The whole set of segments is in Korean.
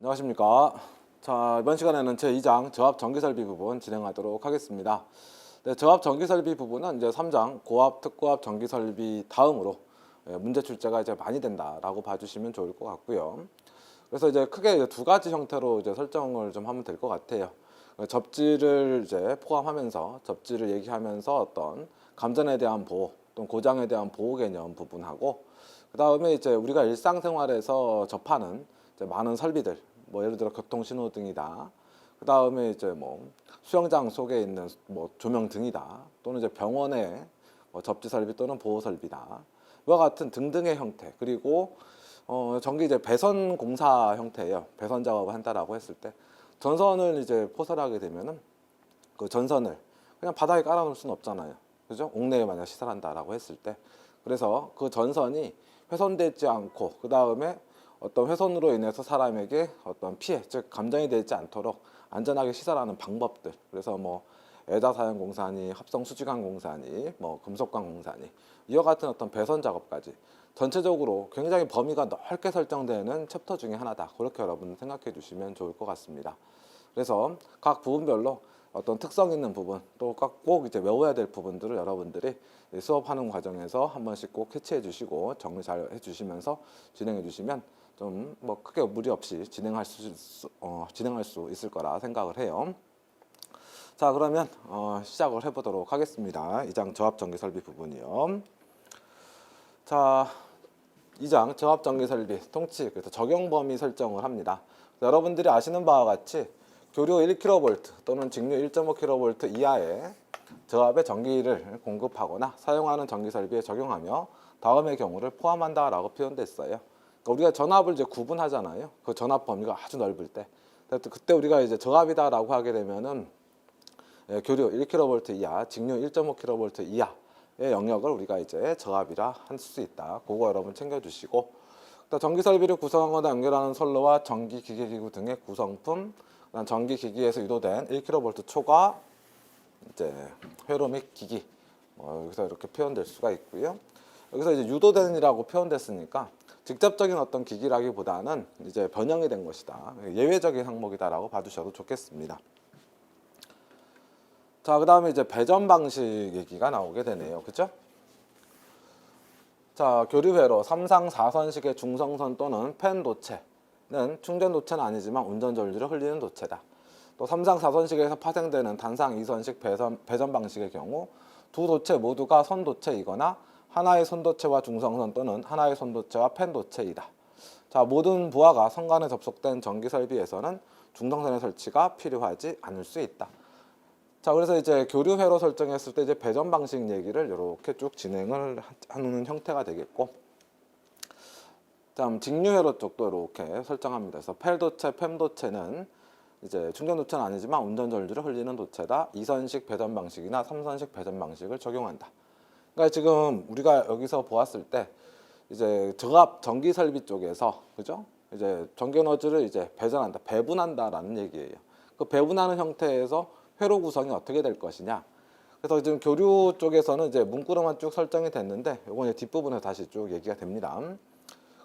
안녕하십니까. 자, 이번 시간에는 제2장 저압 전기설비 부분 진행하도록 하겠습니다. 네, 저압 전기설비 부분은 이제 3장 고압, 특고압 전기설비 다음으로 문제 출제가 이제 많이 된다라고 봐주시면 좋을 것 같고요. 그래서 이제 크게 이제 두 가지 형태로 이제 설정을 좀 하면 될 것 같아요. 접지를 이제 포함하면서 접지를 얘기하면서 어떤 감전에 대한 보호 또는 고장에 대한 보호 개념 부분하고, 그 다음에 이제 우리가 일상생활에서 접하는 이제 많은 설비들, 뭐 예를 들어 교통신호등이다, 그 다음에 이제 뭐 수영장 속에 있는 뭐 조명등이다, 또는 이제 병원의 뭐 접지 설비 또는 보호 설비다, 이와 같은 등등의 형태, 그리고 전기 이제 배선 공사 형태예요. 배선 작업을 한다라고 했을 때 전선을 이제 포설하게 되면은 그 전선을 그냥 바닥에 깔아놓을 수는 없잖아요. 그죠? 옥내에 만약 시설한다라고 했을 때, 그래서 그 전선이 훼손되지 않고, 그 다음에 어떤 훼손으로 인해서 사람에게 어떤 피해, 즉 감전이 되지 않도록 안전하게 시설하는 방법들. 그래서 뭐 애자사양 공사니, 합성 수지관 공사니, 뭐 금속관 공사니, 이와 같은 어떤 배선 작업까지 전체적으로 굉장히 범위가 넓게 설정되는 챕터 중에 하나다. 그렇게 여러분 생각해 주시면 좋을 것 같습니다. 그래서 각 부분별로 어떤 특성 있는 부분, 또 꼭 이제 외워야 될 부분들을 여러분들이 수업하는 과정에서 한 번씩 꼭 캐치해 주시고 정리 잘 해주시면서 진행해 주시면 좀 뭐 크게 무리 없이 진행할 수 있을 거라 생각을 해요. 자, 그러면 시작을 해보도록 하겠습니다. 2장 저압전기 설비 부분이요. 자, 2장 저압전기 설비 통치, 그래서 적용 범위 설정을 합니다. 여러분들이 아시는 바와 같이 교류 1kV 또는 직류 1.5kV 이하의 저압의 전기를 공급하거나 사용하는 전기 설비에 적용하며 다음의 경우를 포함한다라고 표현됐어요. 그러니까 우리가 전압을 이제 구분하잖아요. 그 전압 범위가 아주 넓을 때, 그때 우리가 이제 저압이다라고 하게 되면은 교류 1kV 이하, 직류 1.5kV 이하의 영역을 우리가 이제 저압이라 할 수 있다. 그거 여러분 챙겨주시고, 전기 설비를 구성하거나 연결하는 선로와 전기 기계기구 등의 구성품, 전기 기기에서 유도된 1kV 초과 이제 회로 및 기기, 여기서 이렇게 표현될 수가 있고요. 여기서 이제 유도된이라고 표현됐으니까 직접적인 어떤 기기라기보다는 이제 변형이 된 것이다, 예외적인 항목이다라고 봐주셔도 좋겠습니다. 자, 그 다음에 이제 배전 방식 얘기가 나오게 되네요. 그죠? 자, 교류회로 3상 4선식의 중성선 또는 펜 도체는 충전 도체는 아니지만 운전 전류를 흘리는 도체다. 또 3상 4선식에서 파생되는 단상 2선식 배전 방식의 경우 두 도체 모두가 선도체이거나 하나의 선도체와 중성선 또는 하나의 선도체와 펜 도체이다. 자, 모든 부하가 선관에 접속된 전기 설비에서는 중성선의 설치가 필요하지 않을 수 있다. 자, 그래서 이제 교류회로 설정했을 때 이제 배전 방식 얘기를 이렇게 쭉 진행을 하는 형태가 되겠고, 다음 직류회로 쪽도 이렇게 설정합니다. 그래서 펠도체, 펜도체는 이제 충전 도체는 아니지만 운전 전류를 흘리는 도체다. 2선식 배전 방식이나 3선식 배전 방식을 적용한다. 그러니까 지금 우리가 여기서 보았을 때 이제 저압 전기 설비 쪽에서, 그죠? 이제 전기 에너지를 이제 배전한다, 배분한다라는 얘기예요. 그 배분하는 형태에서 회로 구성이 어떻게 될 것이냐. 그래서 지금 교류 쪽에서는 이제 문구로만 쭉 설정이 됐는데, 이건 이제 뒷부분에 다시 쭉 얘기가 됩니다.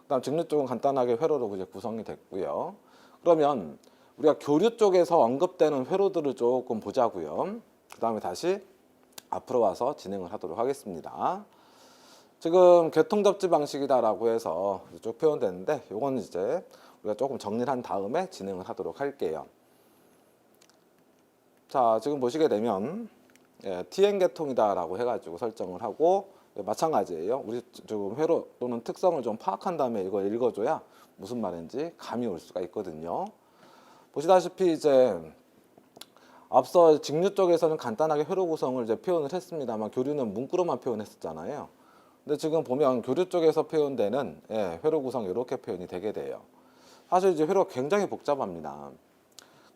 그다음 직류 쪽은 간단하게 회로로 이제 구성이 됐고요. 그러면 우리가 교류 쪽에서 언급되는 회로들을 조금 보자고요. 그다음에 다시 앞으로 와서 진행을 하도록 하겠습니다. 지금 교통접지 방식이다라고 해서 쭉 표현되는데, 이건 이제 우리가 조금 정리를 한 다음에 진행을 하도록 할게요. 자, 지금 보시게 되면 TN 계통이다라고 해가지고 설정을 하고, 마찬가지예요. 우리 지금 회로 또는 특성을 좀 파악한 다음에 이걸 읽어줘야 무슨 말인지 감이 올 수가 있거든요. 보시다시피 이제 앞서 직류 쪽에서는 간단하게 회로 구성을 이제 표현을 했습니다만 교류는 문구로만 표현했었잖아요. 근데 지금 보면 교류 쪽에서 표현되는 회로 구성 이렇게 표현이 되게 돼요. 사실 이제 회로 굉장히 복잡합니다.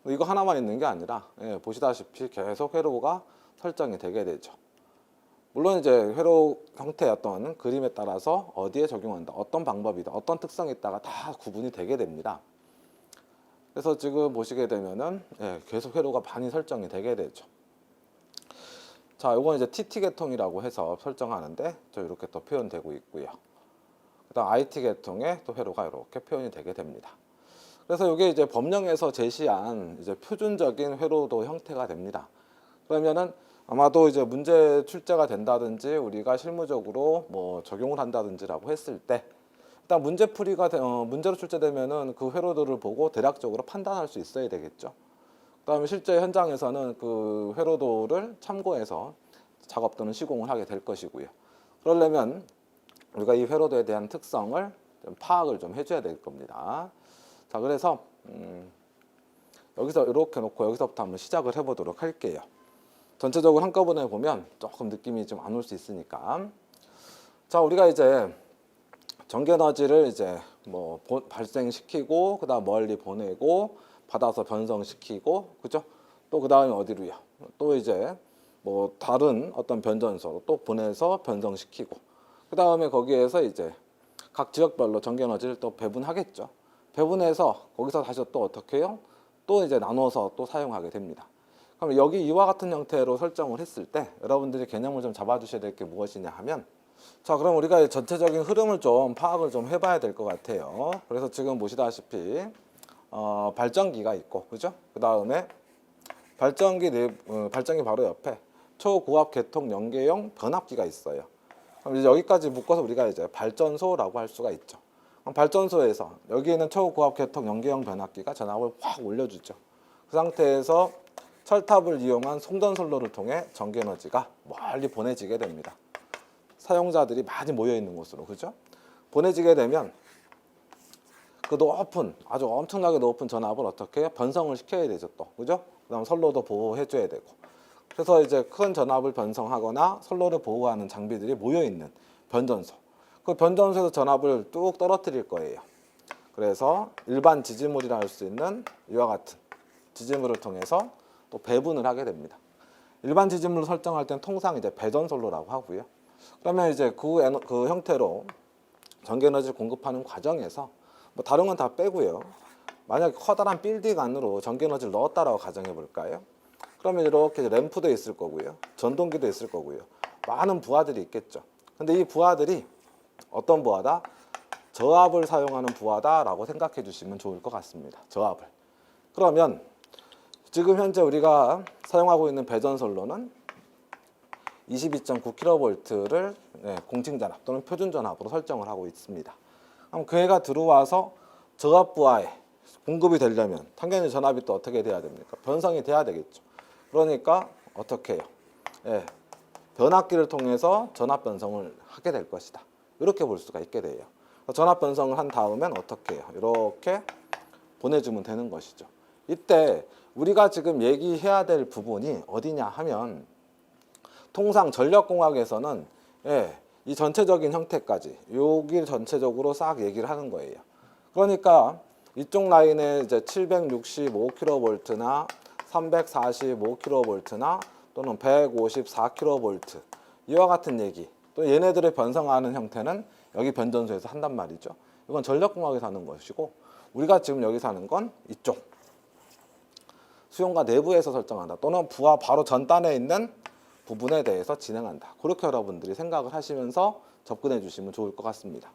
이거 하나만 있는 게 아니라 보시다시피 계속 회로가 설정이 되게 되죠. 물론 이제 회로 형태의 어떤 그림에 따라서 어디에 적용한다, 어떤 방법이다, 어떤 특성이 있다가 다 구분이 되게 됩니다. 그래서 지금 보시게 되면은 계속 회로가 많이 설정이 되게 되죠. 자, 이건 이제 TT 계통이라고 해서 설정하는데 저 이렇게 또 표현되고 있고요. 그다음 IT 계통의 또 회로가 이렇게 표현이 되게 됩니다. 그래서 이게 이제 법령에서 제시한 이제 표준적인 회로도 형태가 됩니다. 그러면은 아마도 이제 문제 출제가 된다든지 우리가 실무적으로 뭐 적용을 한다든지라고 했을 때 일단 문제로 출제되면은 그 회로도를 보고 대략적으로 판단할 수 있어야 되겠죠. 그다음에 실제 현장에서는 그 회로도를 참고해서 작업 또는 시공을 하게 될 것이고요. 그러려면 우리가 이 회로도에 대한 특성을 좀 파악을 좀 해줘야 될 겁니다. 자, 그래서 여기서 이렇게 놓고 여기서부터 한번 시작을 해보도록 할게요. 전체적으로 한꺼번에 보면 조금 느낌이 좀 안 올 수 있으니까. 자, 우리가 이제 전기에너지를 이제 뭐 발생시키고 그다음 멀리 보내고 받아서 변성시키고 그죠? 또 그다음에 어디로요? 또 이제 뭐 다른 어떤 변전소로 또 보내서 변성시키고 그다음에 거기에서 이제 각 지역별로 전기에너지를 또 배분하겠죠. 배분해서 거기서 다시 또 어떻게 해요? 또 이제 나눠서 또 사용하게 됩니다. 그럼 여기 이와 같은 형태로 설정을 했을 때 여러분들이 개념을 좀 잡아주셔야 될 게 무엇이냐 하면 자, 그럼 우리가 전체적인 흐름을 좀 파악을 좀 해봐야 될 것 같아요. 그래서 지금 보시다시피 발전기가 있고 그죠? 그 다음에 발전기 바로 옆에 초고압 계통 연계용 변압기가 있어요. 그럼 이제 여기까지 묶어서 우리가 이제 발전소라고 할 수가 있죠. 그럼 발전소에서 여기 있는 초고압 계통 연계용 변압기가 전압을 확 올려주죠. 그 상태에서 철탑을 이용한 송전선로를 통해 전기에너지가 멀리 보내지게 됩니다. 사용자들이 많이 모여 있는 곳으로 그죠? 보내지게 되면 그 높은 아주 엄청나게 높은 전압을 어떻게 해요? 변성을 시켜야 되죠 또 그죠? 그다음 선로도 보호해 줘야 되고 그래서 이제 큰 전압을 변성하거나 선로를 보호하는 장비들이 모여 있는 변전소 그 변전소에서 전압을 뚝 떨어뜨릴 거예요. 그래서 일반 지지물이라 할 수 있는 이와 같은 지지물을 통해서 또 배분을 하게 됩니다. 일반 지지물로 설정할 때는 통상 이제 배전선로라고 하고요. 그러면 이제 그 형태로 전기에너지를 공급하는 과정에서 뭐 다른 건 다 빼고요. 만약 커다란 빌딩 안으로 전기에너지를 넣었다라고 가정해 볼까요? 그러면 이렇게 램프도 있을 거고요. 전동기도 있을 거고요. 많은 부하들이 있겠죠. 근데 이 부하들이 어떤 부하다? 저압을 사용하는 부하다라고 생각해 주시면 좋을 것 같습니다. 저압을. 그러면 지금 현재 우리가 사용하고 있는 배전선로는 22.9kV를 공칭전압 또는 표준전압으로 설정을 하고 있습니다. 그럼 그 애가 들어와서 저압 부하에 공급이 되려면 당연히 전압이 또 어떻게 돼야 됩니까? 변성이 돼야 되겠죠. 그러니까 어떻게 해요? 변압기를 통해서 전압 변성을 하게 될 것이다. 이렇게 볼 수가 있게 돼요. 전압 변성을 한 다음엔 어떻게 해요? 이렇게 보내주면 되는 것이죠. 이때 우리가 지금 얘기해야 될 부분이 어디냐 하면 통상 전력공학에서는 이 전체적인 형태까지 여기 전체적으로 싹 얘기를 하는 거예요. 그러니까 이쪽 라인에 이제 765kV나 345kV나 또는 154kV 이와 같은 얘기 또 얘네들을 변성하는 형태는 여기 변전소에서 한단 말이죠. 이건 전력공학에서 하는 것이고 우리가 지금 여기서 하는 건 이쪽 수용과 내부에서 설정한다 또는 부하 바로 전단에 있는 부분에 대해서 진행한다. 그렇게 여러분들이 생각을 하시면서 접근해 주시면 좋을 것 같습니다.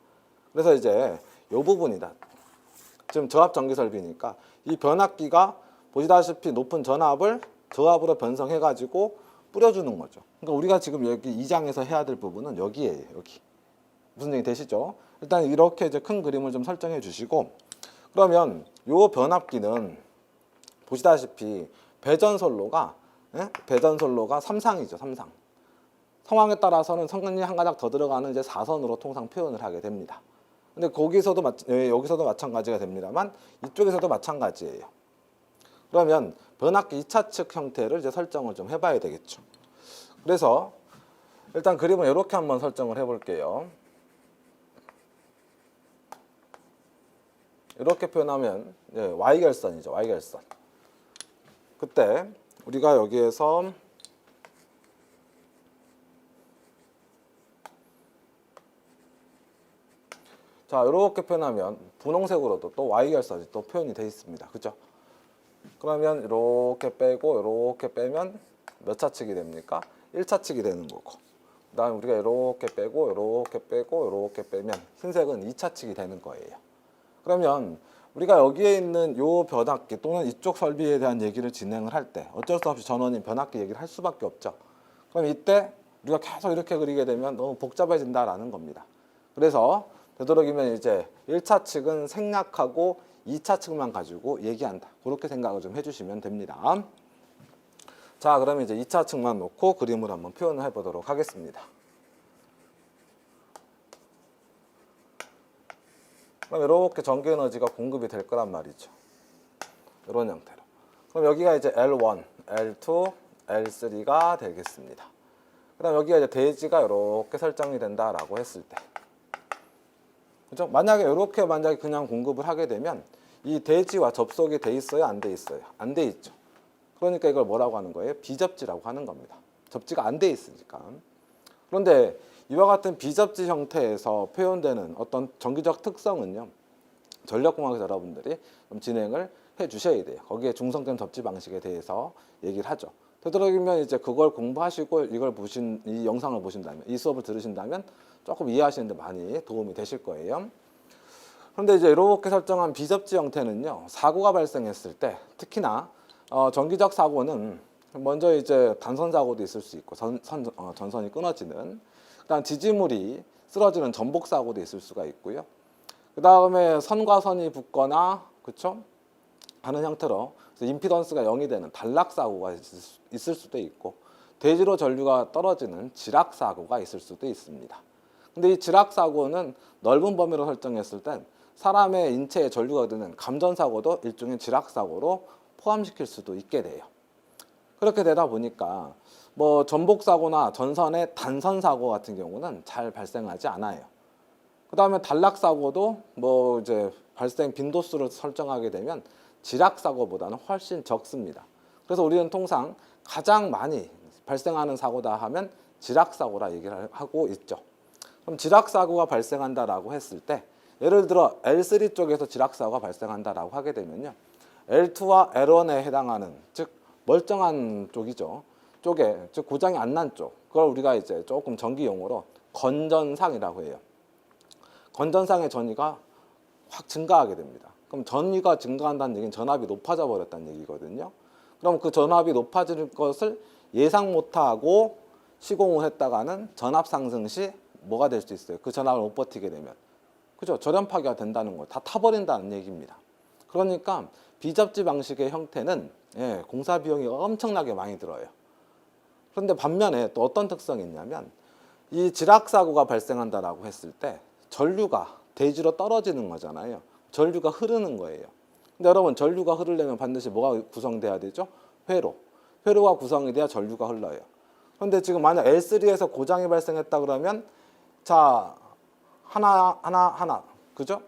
그래서 이제 이 부분이다. 지금 저압 전기 설비니까 이 변압기가 보시다시피 높은 전압을 저압으로 변성해 가지고 뿌려주는 거죠. 그러니까 우리가 지금 여기 2장에서 해야 될 부분은 여기에요. 여기. 무슨 얘기 되시죠? 일단 이렇게 이제 큰 그림을 좀 설정해 주시고 그러면 이 변압기는 보시다시피 배전선로가 삼상이죠. 삼상. 상황에 따라서는 성능이 한 가닥 더 들어가는 이제 4선으로 통상 표현을 하게 됩니다. 근데 여기서도 마찬가지가 됩니다만 이쪽에서도 마찬가지예요. 그러면 변압기 2차 측 형태를 이제 설정을 좀 해봐야 되겠죠. 그래서 일단 그림을 이렇게 한번 설정을 해볼게요. 이렇게 표현하면 Y결선이죠. Y결선. 그때 우리가 여기에서 자 이렇게 표현하면 분홍색으로도 또 Y결선이 또 표현이 되어 있습니다. 그죠? 그러면 이렇게 빼고 이렇게 빼면 몇 차측이 됩니까? 1차측이 되는 거고 그 다음에 우리가 이렇게 빼고 이렇게 빼고 이렇게 빼면 흰색은 2차측이 되는 거예요. 그러면 우리가 여기에 있는 요 변압기 또는 이쪽 설비에 대한 얘기를 진행을 할 때 어쩔 수 없이 전원인 변압기 얘기를 할 수밖에 없죠. 그럼 이때 우리가 계속 이렇게 그리게 되면 너무 복잡해진다라는 겁니다. 그래서 되도록이면 이제 1차 측은 생략하고 2차 측만 가지고 얘기한다. 그렇게 생각을 좀 해주시면 됩니다. 자, 그러면 이제 2차 측만 놓고 그림을 한번 표현을 해보도록 하겠습니다. 그럼 이렇게 전기 에너지가 공급이 될 거란 말이죠. 이런 형태로. 그럼 여기가 이제 L1, L2, L3가 되겠습니다. 그다음 여기가 이제 대지가 이렇게 설정이 된다라고 했을 때, 그죠? 만약에 이렇게 그냥 공급을 하게 되면 이 대지와 접속이 돼 있어요, 안 돼 있어요? 안 돼 있죠. 그러니까 이걸 뭐라고 하는 거예요? 비접지라고 하는 겁니다. 접지가 안 돼 있으니까. 그런데 이와 같은 비접지 형태에서 표현되는 어떤 전기적 특성은요, 전력공학에서 여러분들이 좀 진행을 해 주셔야 돼요. 거기에 중성점 접지 방식에 대해서 얘기를 하죠. 되도록이면 이제 그걸 공부하시고 이 영상을 보신다면, 이 수업을 들으신다면 조금 이해하시는 데 많이 도움이 되실 거예요. 그런데 이제 이렇게 설정한 비접지 형태는요, 사고가 발생했을 때, 특히나 전기적 사고는 먼저 이제 단선 사고도 있을 수 있고 전선이 끊어지는, 그다음 지지물이 쓰러지는 전복 사고도 있을 수가 있고요. 그 다음에 선과 선이 붙거나, 그쵸? 하는 형태로 임피던스가 0이 되는 단락 사고가 있을 수도 있고, 대지로 전류가 떨어지는 지락 사고가 있을 수도 있습니다. 근데 이 지락 사고는 넓은 범위로 설정했을 땐 사람의 인체에 전류가 드는 감전 사고도 일종의 지락 사고로 포함시킬 수도 있게 돼요. 그렇게 되다 보니까 뭐 전복 사고나 전선의 단선 사고 같은 경우는 잘 발생하지 않아요. 그 다음에 단락 사고도 뭐 이제 발생 빈도수를 설정하게 되면 지락 사고보다는 훨씬 적습니다. 그래서 우리는 통상 가장 많이 발생하는 사고다 하면 지락 사고라 얘기를 하고 있죠. 그럼 지락 사고가 발생한다라고 했을 때, 예를 들어 L3 쪽에서 지락 사고가 발생한다라고 하게 되면요, L2와 L1에 해당하는, 즉 멀쩡한 쪽이죠. 쪽에, 즉 고장이 안 난 쪽, 그걸 우리가 이제 조금 전기 용어로 건전상이라고 해요. 건전상의 전위가 확 증가하게 됩니다. 그럼 전위가 증가한다는 얘기는 전압이 높아져 버렸다는 얘기거든요. 그럼 그 전압이 높아지는 것을 예상 못하고 시공을 했다가는 전압 상승 시 뭐가 될 수 있어요? 그 전압을 못 버티게 되면, 그죠? 절연 파괴가 된다는 거, 다 타버린다는 얘기입니다. 그러니까 비접지 방식의 형태는 공사 비용이 엄청나게 많이 들어요. 그런데 반면에 또 어떤 특성이 있냐면, 이 지락 사고가 발생한다라고 했을 때 전류가 대지로 떨어지는 거잖아요. 전류가 흐르는 거예요. 근데 여러분, 전류가 흐르려면 반드시 뭐가 구성돼야 되죠? 회로. 회로가 구성이 돼야 전류가 흘러요. 그런데 지금 만약 L3에서 고장이 발생했다 그러면, 자, 하나, 그죠?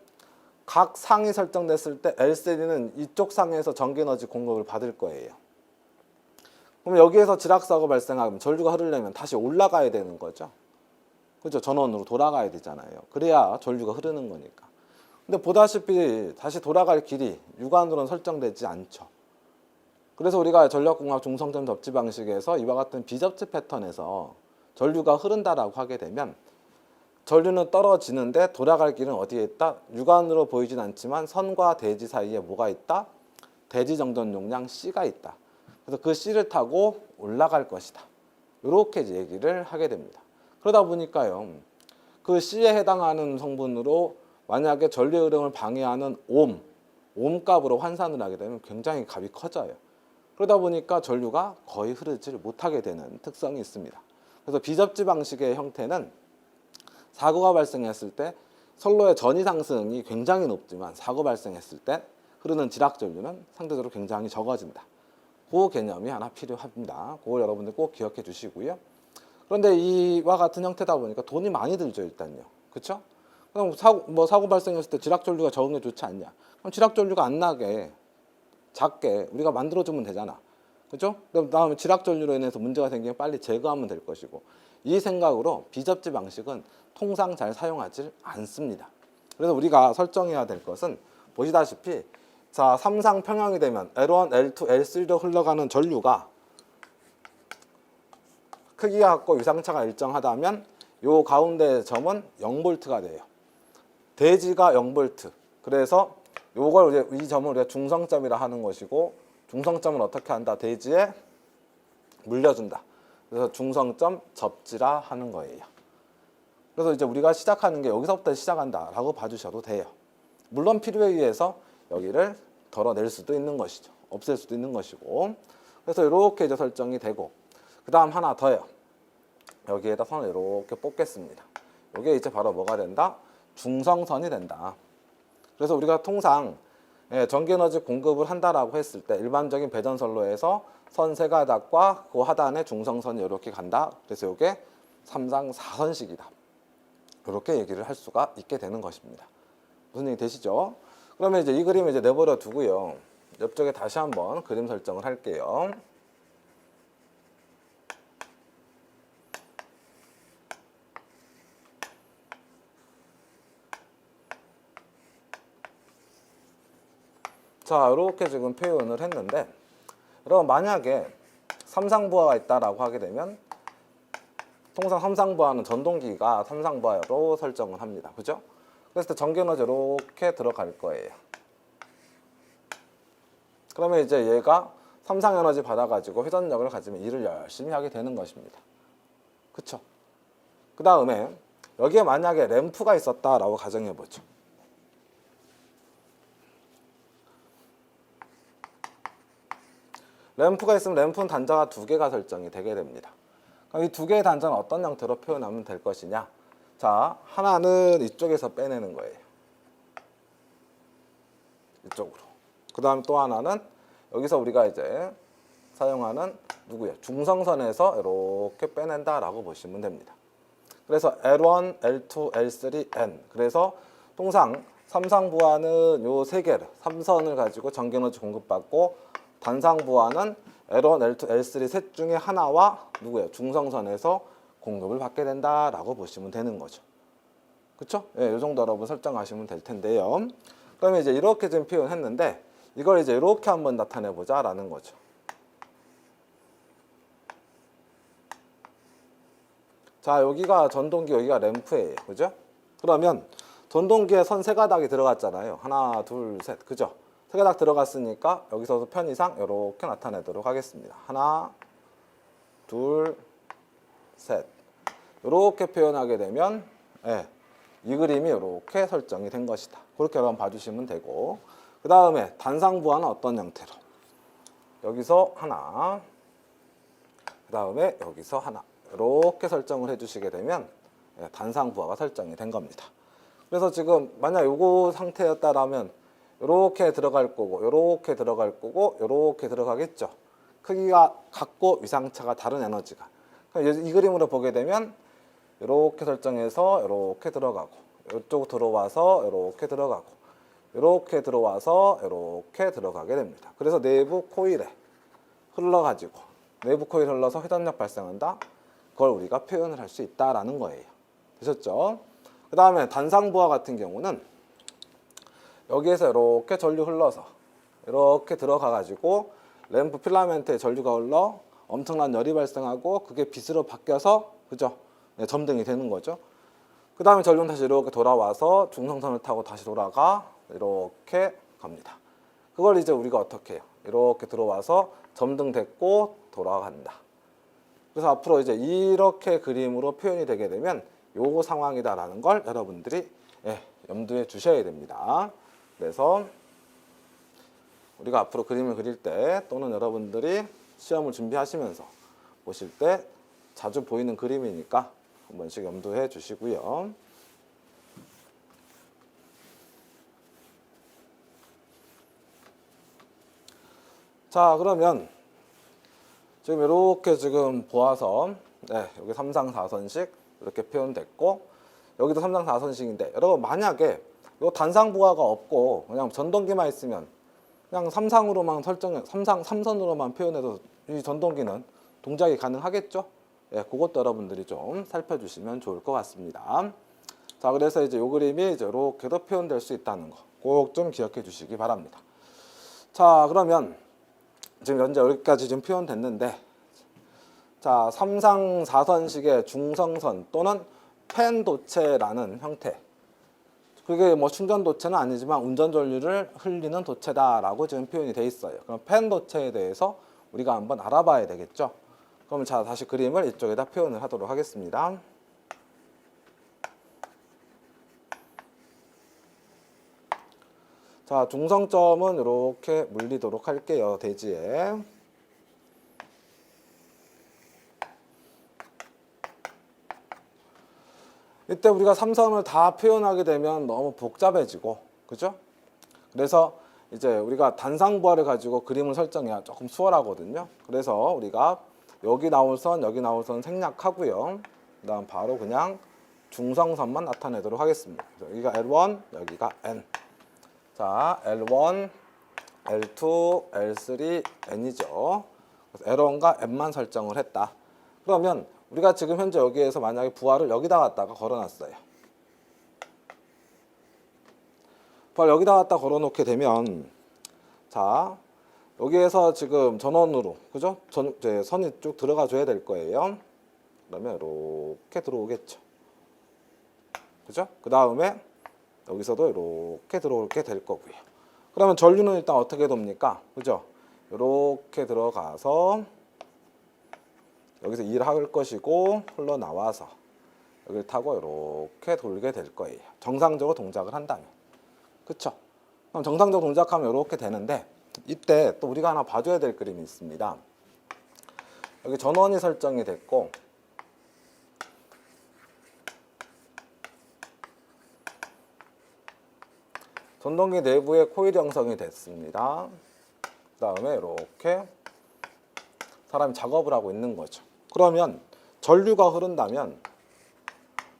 각 상이 설정됐을 때 L3는 이쪽 상에서 전기 에너지 공급을 받을 거예요. 그럼 여기에서 지락 사고 발생하면 전류가 흐르려면 다시 올라가야 되는 거죠. 그죠? 전원으로 돌아가야 되잖아요. 그래야 전류가 흐르는 거니까. 근데 보다시피 다시 돌아갈 길이 육안으로는 설정되지 않죠. 그래서 우리가 전력공학 중성점 접지 방식에서 이와 같은 비접지 패턴에서 전류가 흐른다라고 하게 되면, 전류는 떨어지는데 돌아갈 길은 어디에 있다? 육안으로 보이진 않지만 선과 대지 사이에 뭐가 있다? 대지 정전 용량 C가 있다. 그래서 그 C를 타고 올라갈 것이다. 이렇게 얘기를 하게 됩니다. 그러다 보니까요, 그 C에 해당하는 성분으로 만약에 전류 흐름을 방해하는 옴 값으로 환산을 하게 되면 굉장히 값이 커져요. 그러다 보니까 전류가 거의 흐르지를 못하게 되는 특성이 있습니다. 그래서 비접지 방식의 형태는 사고가 발생했을 때 선로의 전위 상승이 굉장히 높지만, 사고 발생했을 때 흐르는 지락 전류는 상대적으로 굉장히 적어진다. 그 개념이 하나 필요합니다. 그걸 여러분들 꼭 기억해 주시고요. 그런데 이와 같은 형태다 보니까 돈이 많이 들죠, 일단요. 그렇죠? 그럼 사고 발생했을 때 지락 전류가 적은 게 좋지 않냐? 그럼 지락 전류가 안 나게 작게 우리가 만들어주면 되잖아. 그렇죠? 그럼 다음에 지락 전류로 인해서 문제가 생기면 빨리 제거하면 될 것이고, 이 생각으로 비접지 방식은 통상 잘 사용하지 않습니다. 그래서 우리가 설정해야 될 것은 보시다시피, 자, 3상 평형이 되면 L1, L2, L3로 흘러가는 전류가 크기가 같고 유상차가 일정하다면 요 가운데 점은 0V가 돼요. 대지가 0V. 그래서 요걸 이제 이 점을 우리가 중성점이라 하는 것이고, 중성점을 어떻게 한다? 대지에 물려준다. 그래서 중성점 접지라 하는 거예요. 그래서 이제 우리가 시작하는 게 여기서부터 시작한다라고 봐주셔도 돼요. 물론 필요에 의해서 여기를 덜어낼 수도 있는 것이죠. 없앨 수도 있는 것이고. 그래서 이렇게 이제 설정이 되고, 그 다음 하나 더요. 여기에다 선을 이렇게 뽑겠습니다. 이게 이제 바로 뭐가 된다? 중성선이 된다. 그래서 우리가 통상 전기에너지 공급을 한다라고 했을 때 일반적인 배전선로에서 선 세 가닥과 그 하단에 중성선이 이렇게 간다. 그래서 이게 3상 4선식이다. 이렇게 얘기를 할 수가 있게 되는 것입니다. 무슨 얘기 되시죠? 그러면 이제 이 그림을 이제 내버려 두고요. 옆쪽에 다시 한번 그림 설정을 할게요. 자, 이렇게 지금 표현을 했는데, 여러분 만약에 삼상부하가 있다라고 하게 되면 통상 삼상부하는 전동기가 삼상부하로 설정을 합니다. 그죠? 그래서 전기에너지 이렇게 들어갈 거예요. 그러면 이제 얘가 삼상에너지 받아가지고 회전력을 가지면 일을 열심히 하게 되는 것입니다. 그쵸? 그 다음에 여기에 만약에 램프가 있었다라고 가정해보죠. 램프가 있으면 램프는 단자가 두 개가 설정이 되게 됩니다. 그럼 이 두 개의 단자는 어떤 형태로 표현하면 될 것이냐? 자, 하나는 이쪽에서 빼내는 거예요. 이쪽으로. 그 다음 또 하나는 여기서 우리가 이제 사용하는 누구예요? 중성선에서 이렇게 빼낸다라고 보시면 됩니다. 그래서 L1, L2, L3, N. 그래서 통상 삼상부하는 요 세 개를, 3선을 가지고 전기에너지 공급받고, 단상부하는 L1, L2, L3 셋 중에 하나와 누구예요? 중성선에서 공급을 받게 된다라고 보시면 되는 거죠. 그쵸? 예, 이 정도 여러분 설정하시면 될 텐데요. 그러면 이제 이렇게 지금 표현했는데, 이걸 이제 이렇게 한번 나타내 보자라는 거죠. 자, 여기가 전동기, 여기가 램프예요. 그죠? 그러면 전동기에 선 세 가닥이 들어갔잖아요. 하나, 둘, 셋. 그죠? 세 가닥 들어갔으니까 여기서 편의상 이렇게 나타내도록 하겠습니다. 하나, 둘, 셋. 이렇게 표현하게 되면 이 그림이 이렇게 설정이 된 것이다. 그렇게 여러분 봐주시면 되고, 그 다음에 단상부하는 어떤 형태로? 여기서 하나, 그 다음에 여기서 하나. 이렇게 설정을 해주시게 되면 단상부하가 설정이 된 겁니다. 그래서 지금 만약 요거 상태였다라면 이렇게 들어갈 거고, 이렇게 들어갈 거고, 이렇게 들어가겠죠. 크기가 같고 위상차가 다른 에너지가. 이 그림으로 보게 되면 이렇게 설정해서 이렇게 들어가고, 이쪽 들어와서 이렇게 들어가고, 이렇게 들어와서 이렇게 들어가게 됩니다. 그래서 내부 코일에 흘러가지고, 내부 코일 흘러서 회전력 발생한다. 그걸 우리가 표현을 할 수 있다라는 거예요. 되셨죠? 그 다음에 단상부하 같은 경우는 여기에서 이렇게 전류 흘러서 이렇게 들어가 가지고 램프 필라멘트에 전류가 흘러 엄청난 열이 발생하고, 그게 빛으로 바뀌어서, 그죠? 네, 점등이 되는 거죠. 그 다음에 전류는 다시 이렇게 돌아와서 중성선을 타고 다시 돌아가 이렇게 갑니다. 그걸 이제 우리가 어떻게 해요? 이렇게 들어와서 점등됐고 돌아간다. 그래서 앞으로 이제 이렇게 그림으로 표현이 되게 되면 요 상황이다라는 걸 여러분들이 염두에 주셔야 됩니다. 그래서 우리가 앞으로 그림을 그릴 때, 또는 여러분들이 시험을 준비하시면서 보실 때 자주 보이는 그림이니까 한 번씩 염두해 주시고요. 자, 그러면 지금 이렇게 지금 보아서 여기 3상 4선식 이렇게 표현됐고, 여기도 3상 4선식인데, 여러분 만약에 요 단상부하가 없고 그냥 전동기만 있으면 그냥 3상으로만 설정해, 3선으로만 표현해도 이 전동기는 동작이 가능하겠죠? 그것도 여러분들이 좀 살펴주시면 좋을 것 같습니다. 자, 그래서 이제 요 그림이 이제 이렇게도 표현될 수 있다는 거 꼭 좀 기억해 주시기 바랍니다. 자, 그러면 지금 현재 여기까지 좀 표현됐는데, 자, 3상 4선식의 중성선 또는 펜 도체라는 형태, 그게 뭐 충전 도체는 아니지만 운전 전류를 흘리는 도체다라고 지금 표현이 돼 있어요. 그럼 팬 도체에 대해서 우리가 한번 알아봐야 되겠죠. 그럼 자, 다시 그림을 이쪽에다 표현을 하도록 하겠습니다. 자, 중성점은 이렇게 물리도록 할게요. 대지에. 이때 우리가 삼선을 다 표현하게 되면 너무 복잡해지고, 그죠? 그래서 이제 우리가 단상부하를 가지고 그림을 설정해야 조금 수월하거든요. 그래서 우리가 여기 나올 선, 여기 나올 선 생략하고요. 그 다음 바로 그냥 중성선만 나타내도록 하겠습니다. 여기가 L1, 여기가 N. 자, L1, L2, L3, N이죠. 그래서 L1과 N만 설정을 했다. 그러면 우리가 지금 현재 여기에서 만약에 부하를 여기다 갖다가 걸어놨어요. 부하를 여기다 갖다 걸어놓게 되면, 자, 여기에서 지금 전원으로, 그죠? 이제 선이 쭉 들어가 줘야 될 거예요. 그러면 이렇게 들어오겠죠. 그죠? 그 다음에 여기서도 이렇게 들어오게 될 거고요. 그러면 전류는 일단 어떻게 돕니까? 그죠? 이렇게 들어가서 여기서 일을 할 것이고 흘러나와서 여기를 타고 이렇게 돌게 될 거예요. 정상적으로 동작을 한다면. 그쵸? 그럼 정상적으로 동작하면 이렇게 되는데 이때 또 우리가 하나 봐줘야 될 그림이 있습니다. 여기 전원이 설정이 됐고 전동기 내부에 코일이 형성이 됐습니다. 그 다음에 이렇게 사람이 작업을 하고 있는 거죠. 그러면 전류가 흐른다면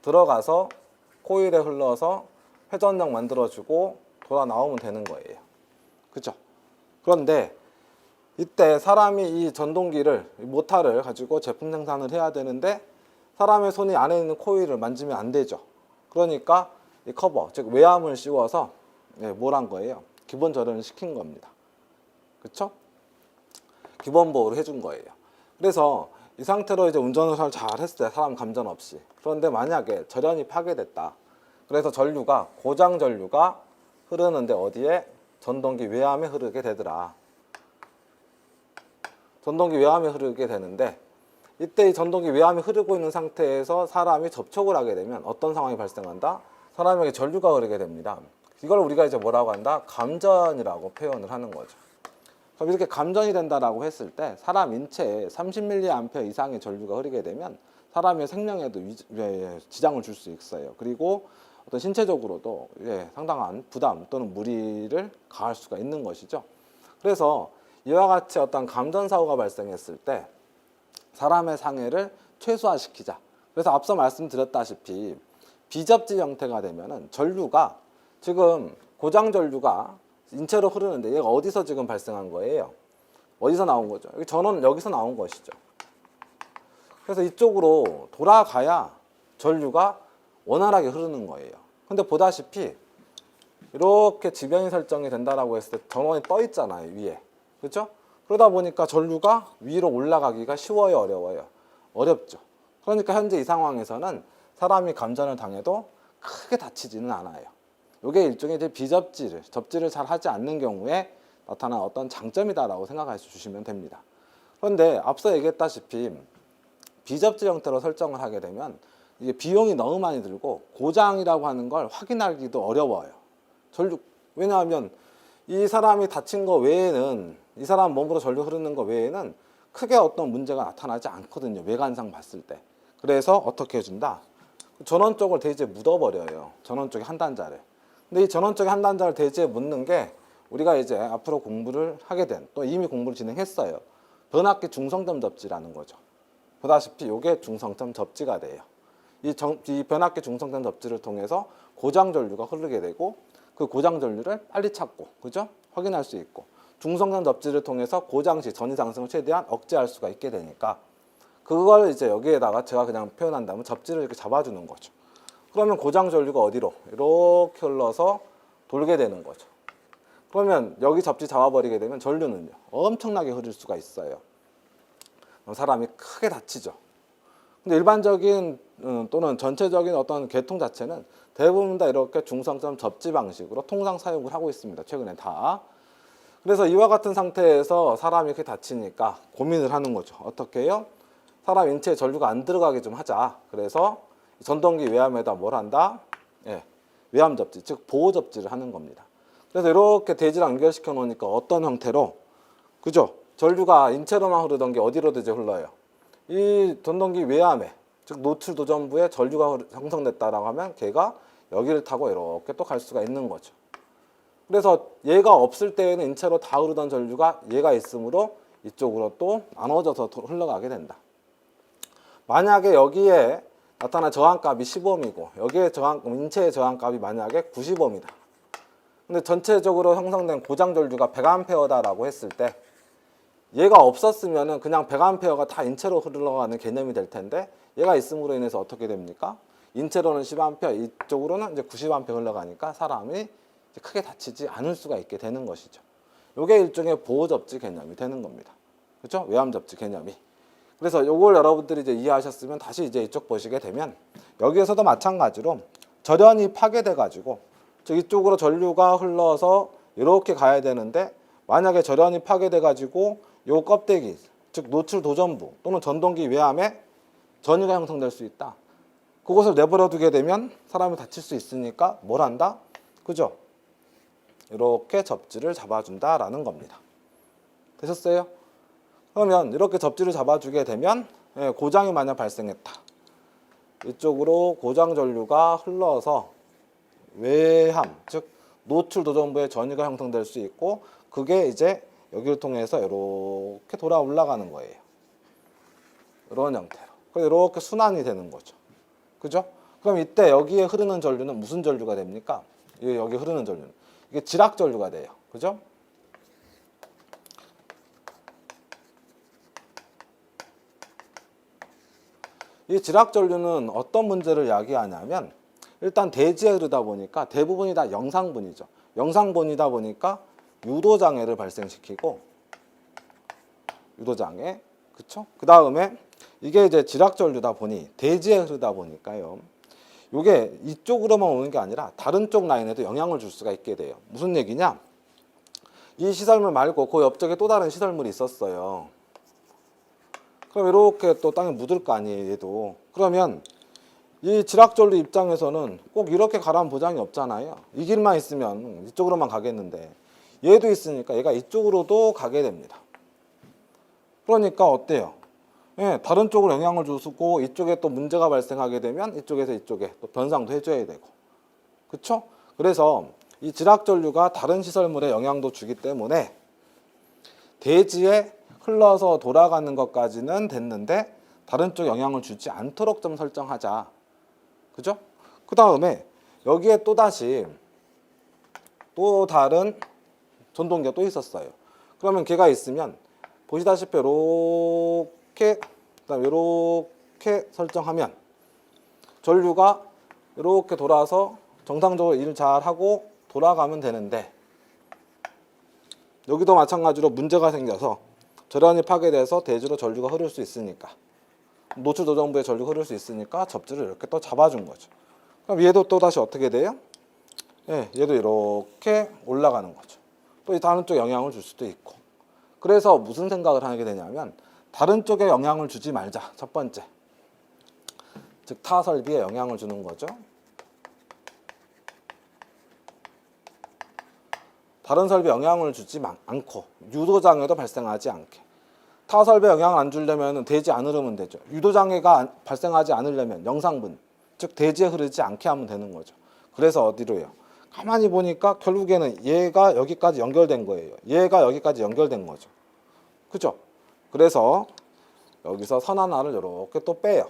들어가서 코일에 흘러서 회전력 만들어주고 돌아 나오면 되는 거예요. 그죠? 그런데 이때 사람이 이 전동기를, 모터를 가지고 제품 생산을 해야 되는데 사람의 손이 안에 있는 코일을 만지면 안 되죠. 그러니까 이 커버, 즉 외암을 씌워서 뭘 한 거예요? 기본 절연을 시킨 겁니다. 그쵸? 기본 보호를 해준 거예요. 그래서 이 상태로 이제 운전을 잘 했어요. 사람 감전 없이. 그런데 만약에 절연이 파괴됐다. 그래서 전류가, 고장 전류가 흐르는데 어디에? 전동기 외암에 흐르게 되더라. 전동기 외암에 흐르게 되는데 이때 이 전동기 외암이 흐르고 있는 상태에서 사람이 접촉을 하게 되면 어떤 상황이 발생한다? 사람에게 전류가 흐르게 됩니다. 이걸 우리가 이제 뭐라고 한다? 감전이라고 표현을 하는 거죠. 그럼 이렇게 감전이 된다라고 했을 때 사람 인체에 30mA 이상의 전류가 흐르게 되면 사람의 생명에도 지장을 줄 수 있어요. 그리고 어떤 신체적으로도 상당한 부담 또는 무리를 가할 수가 있는 것이죠. 그래서 이와 같이 어떤 감전 사고가 발생했을 때 사람의 상해를 최소화시키자. 그래서 앞서 말씀드렸다시피 비접지 형태가 되면은 전류가 지금 고장 전류가 인체로 흐르는데 얘가 어디서 지금 발생한 거예요? 어디서 나온 거죠? 전원 여기서 나온 것이죠. 그래서 이쪽으로 돌아가야 전류가 원활하게 흐르는 거예요. 근데 보다시피 이렇게 지변이 설정이 된다라고 했을 때 전원이 떠 있잖아요, 위에. 그렇죠? 그러다 보니까 전류가 위로 올라가기가 쉬워요, 어려워요? 어렵죠. 그러니까 현재 이 상황에서는 사람이 감전을 당해도 크게 다치지는 않아요. 이게 일종의 이제 접지를 잘 하지 않는 경우에 나타난 어떤 장점이다라고 생각해 주시면 됩니다. 그런데 앞서 얘기했다시피 비접지 형태로 설정을 하게 되면 이게 비용이 너무 많이 들고 고장이라고 하는 걸 확인하기도 어려워요. 왜냐하면 이 사람이 다친 거 외에는, 이 사람 몸으로 전류 흐르는 거 외에는 크게 어떤 문제가 나타나지 않거든요. 외관상 봤을 때. 그래서 어떻게 해준다? 전원 쪽을 대지에 묻어버려요. 전원 쪽의 한 단자를. 근데 이 전원 쪽의 한 단자를 대지에 묻는 게 우리가 이제 앞으로 공부를 하게 된, 또 이미 공부를 진행했어요. 변압기 중성점 접지라는 거죠. 보다시피 이게 중성점 접지가 돼요. 이 변압기 중성점 접지를 통해서 고장 전류가 흐르게 되고 그 고장 전류를 빨리 찾고, 그죠? 확인할 수 있고, 중성점 접지를 통해서 고장 시 전위 상승을 최대한 억제할 수가 있게 되니까 그걸 이제 여기에다가 제가 그냥 표현한다면 접지를 이렇게 잡아주는 거죠. 그러면 고장 전류가 어디로? 이렇게 흘러서 돌게 되는 거죠. 그러면 여기 접지 잡아버리게 되면 전류는요, 엄청나게 흐를 수가 있어요. 그럼 사람이 크게 다치죠. 근데 일반적인 또는 전체적인 어떤 계통 자체는 대부분 다 이렇게 중성점 접지 방식으로 통상 사용을 하고 있습니다. 최근에 다. 그래서 이와 같은 상태에서 사람이 이렇게 다치니까 고민을 하는 거죠. 어떻게 해요? 사람 인체에 전류가 안 들어가게 좀 하자. 그래서 전동기 외암에다 뭘 한다? 예, 외암 접지, 즉 보호 접지를 하는 겁니다. 그래서 이렇게 대지랑 연결시켜 놓으니까 어떤 형태로, 그죠? 전류가 인체로만 흐르던 게 어디로 이제 흘러요? 이 전동기 외암에, 즉 노출 도전부에 전류가 형성됐다라고 하면 걔가 여기를 타고 이렇게 또 갈 수가 있는 거죠. 그래서 얘가 없을 때에는 인체로 다 흐르던 전류가 얘가 있으므로 이쪽으로 또 나눠져서 흘러가게 된다. 만약에 여기에 나타난 저항값이 10ohm이고 여기에 인체의 저항값이 만약에 90ohm이다. 근데 전체적으로 형성된 고장 전류가 100A다라고 했을 때 얘가 없었으면은 그냥 100A가 다 인체로 흘러가는 개념이 될 텐데 얘가 있음으로 인해서 어떻게 됩니까? 인체로는 10A, 이쪽으로는 이제 90A 흘러가니까 사람이 크게 다치지 않을 수가 있게 되는 것이죠. 이게 일종의 보호 접지 개념이 되는 겁니다. 그렇죠? 외암 접지 개념이. 그래서 이걸 여러분들이 이제 이해하셨으면 다시 이제 이쪽 보시게 되면 여기에서도 마찬가지로 절연이 파괴돼 가지고 즉 이쪽으로 전류가 흘러서 이렇게 가야 되는데 만약에 절연이 파괴돼 가지고 요 껍데기 즉 노출 도전부 또는 전동기 외암에 전이가 형성될 수 있다. 그것을 내버려 두게 되면 사람이 다칠 수 있으니까 뭘 한다? 그죠? 이렇게 접지를 잡아준다라는 겁니다. 되셨어요? 그러면 이렇게 접지를 잡아주게 되면 고장이 만약 발생했다. 이쪽으로 고장 전류가 흘러서 외함, 즉 노출 도전부에 전이가 형성될 수 있고 그게 이제 여기를 통해서 이렇게 돌아 올라가는 거예요. 이런 형태로. 그래서 이렇게 순환이 되는 거죠. 그죠? 그럼 이때 여기에 흐르는 전류는 무슨 전류가 됩니까? 여기 흐르는 전류는 이게 지락 전류가 돼요. 그죠? 이 지락 전류는 어떤 문제를 야기하냐면 일단 대지에 흐르다 보니까 대부분이 다 영상분이죠. 영상분이다 보니까 유도장애를 발생시키고 유도장애, 그쵸? 그 다음에 이게 이제 지락 전류다 보니 대지에 흐르다 보니까요. 이게 이쪽으로만 오는 게 아니라 다른 쪽 라인에도 영향을 줄 수가 있게 돼요. 무슨 얘기냐? 이 시설물 말고 그 옆쪽에 또 다른 시설물이 있었어요. 그럼 이렇게 또 땅에 묻을 거 아니에요, 얘도. 그러면 이 지락전류 입장에서는 꼭 이렇게 가라는 보장이 없잖아요. 이 길만 있으면 이쪽으로만 가겠는데 얘도 있으니까 얘가 이쪽으로도 가게 됩니다. 그러니까 어때요? 예, 다른 쪽으로 영향을 주고 이쪽에 또 문제가 발생하게 되면 이쪽에서 이쪽에 또 변상도 해줘야 되고, 그쵸? 그래서 이 지락전류가 다른 시설물에 영향도 주기 때문에 대지에 흘러서 돌아가는 것까지는 됐는데 다른 쪽 영향을 주지 않도록 좀 설정하자. 그죠? 그 다음에 여기에 또다시 또 다른 전동기가 또 있었어요. 그러면 걔가 있으면 보시다시피 이렇게 그다음에 이렇게 설정하면 전류가 이렇게 돌아서 정상적으로 일을 잘 하고 돌아가면 되는데 여기도 마찬가지로 문제가 생겨서 절연이 파괴돼서 대지로 전류가 흐를 수 있으니까 노출 도전부에 전류가 흐를 수 있으니까 접지를 이렇게 또 잡아준 거죠. 그럼 얘도 또 다시 어떻게 돼요? 예, 얘도 이렇게 올라가는 거죠. 또 다른 쪽에 영향을 줄 수도 있고. 그래서 무슨 생각을 하게 되냐면 다른 쪽에 영향을 주지 말자. 첫 번째. 즉 타 설비에 영향을 주는 거죠. 다른 설비에 영향을 주지 않고 유도장애도 발생하지 않게. 타 설비에 영향을 안 주려면 대지 안 흐르면 되죠. 유도장애가 발생하지 않으려면 영상분, 즉 대지에 흐르지 않게 하면 되는 거죠. 그래서 어디로요? 가만히 보니까 결국에는 얘가 여기까지 연결된 거예요. 얘가 여기까지 연결된 거죠. 그죠? 그래서 여기서 선 하나를 이렇게 또 빼요.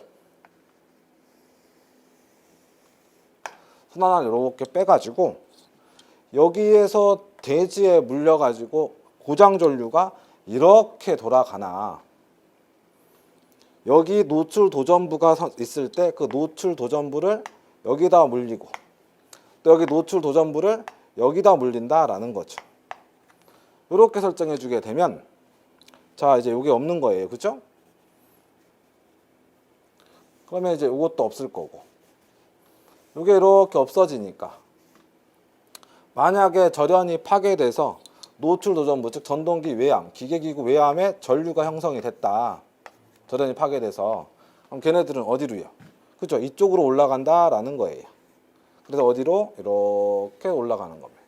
선 하나를 이렇게 빼가지고 여기에서 대지에 물려가지고 고장 전류가 이렇게 돌아가나 여기 노출 도전부가 있을 때 그 노출 도전부를 여기다 물리고 또 여기 노출 도전부를 여기다 물린다라는 거죠. 이렇게 설정해 주게 되면 자 이제 이게 없는 거예요. 그죠? 그러면 이제 이것도 없을 거고 이게 이렇게 없어지니까 만약에 절연이 파괴돼서 노출 도전부 즉 전동기 외암, 기계기구 외암에 전류가 형성이 됐다. 절연이 파괴돼서 그럼 걔네들은 어디로요? 그죠? 이쪽으로 올라간다라는 거예요. 그래서 어디로? 이렇게 올라가는 겁니다.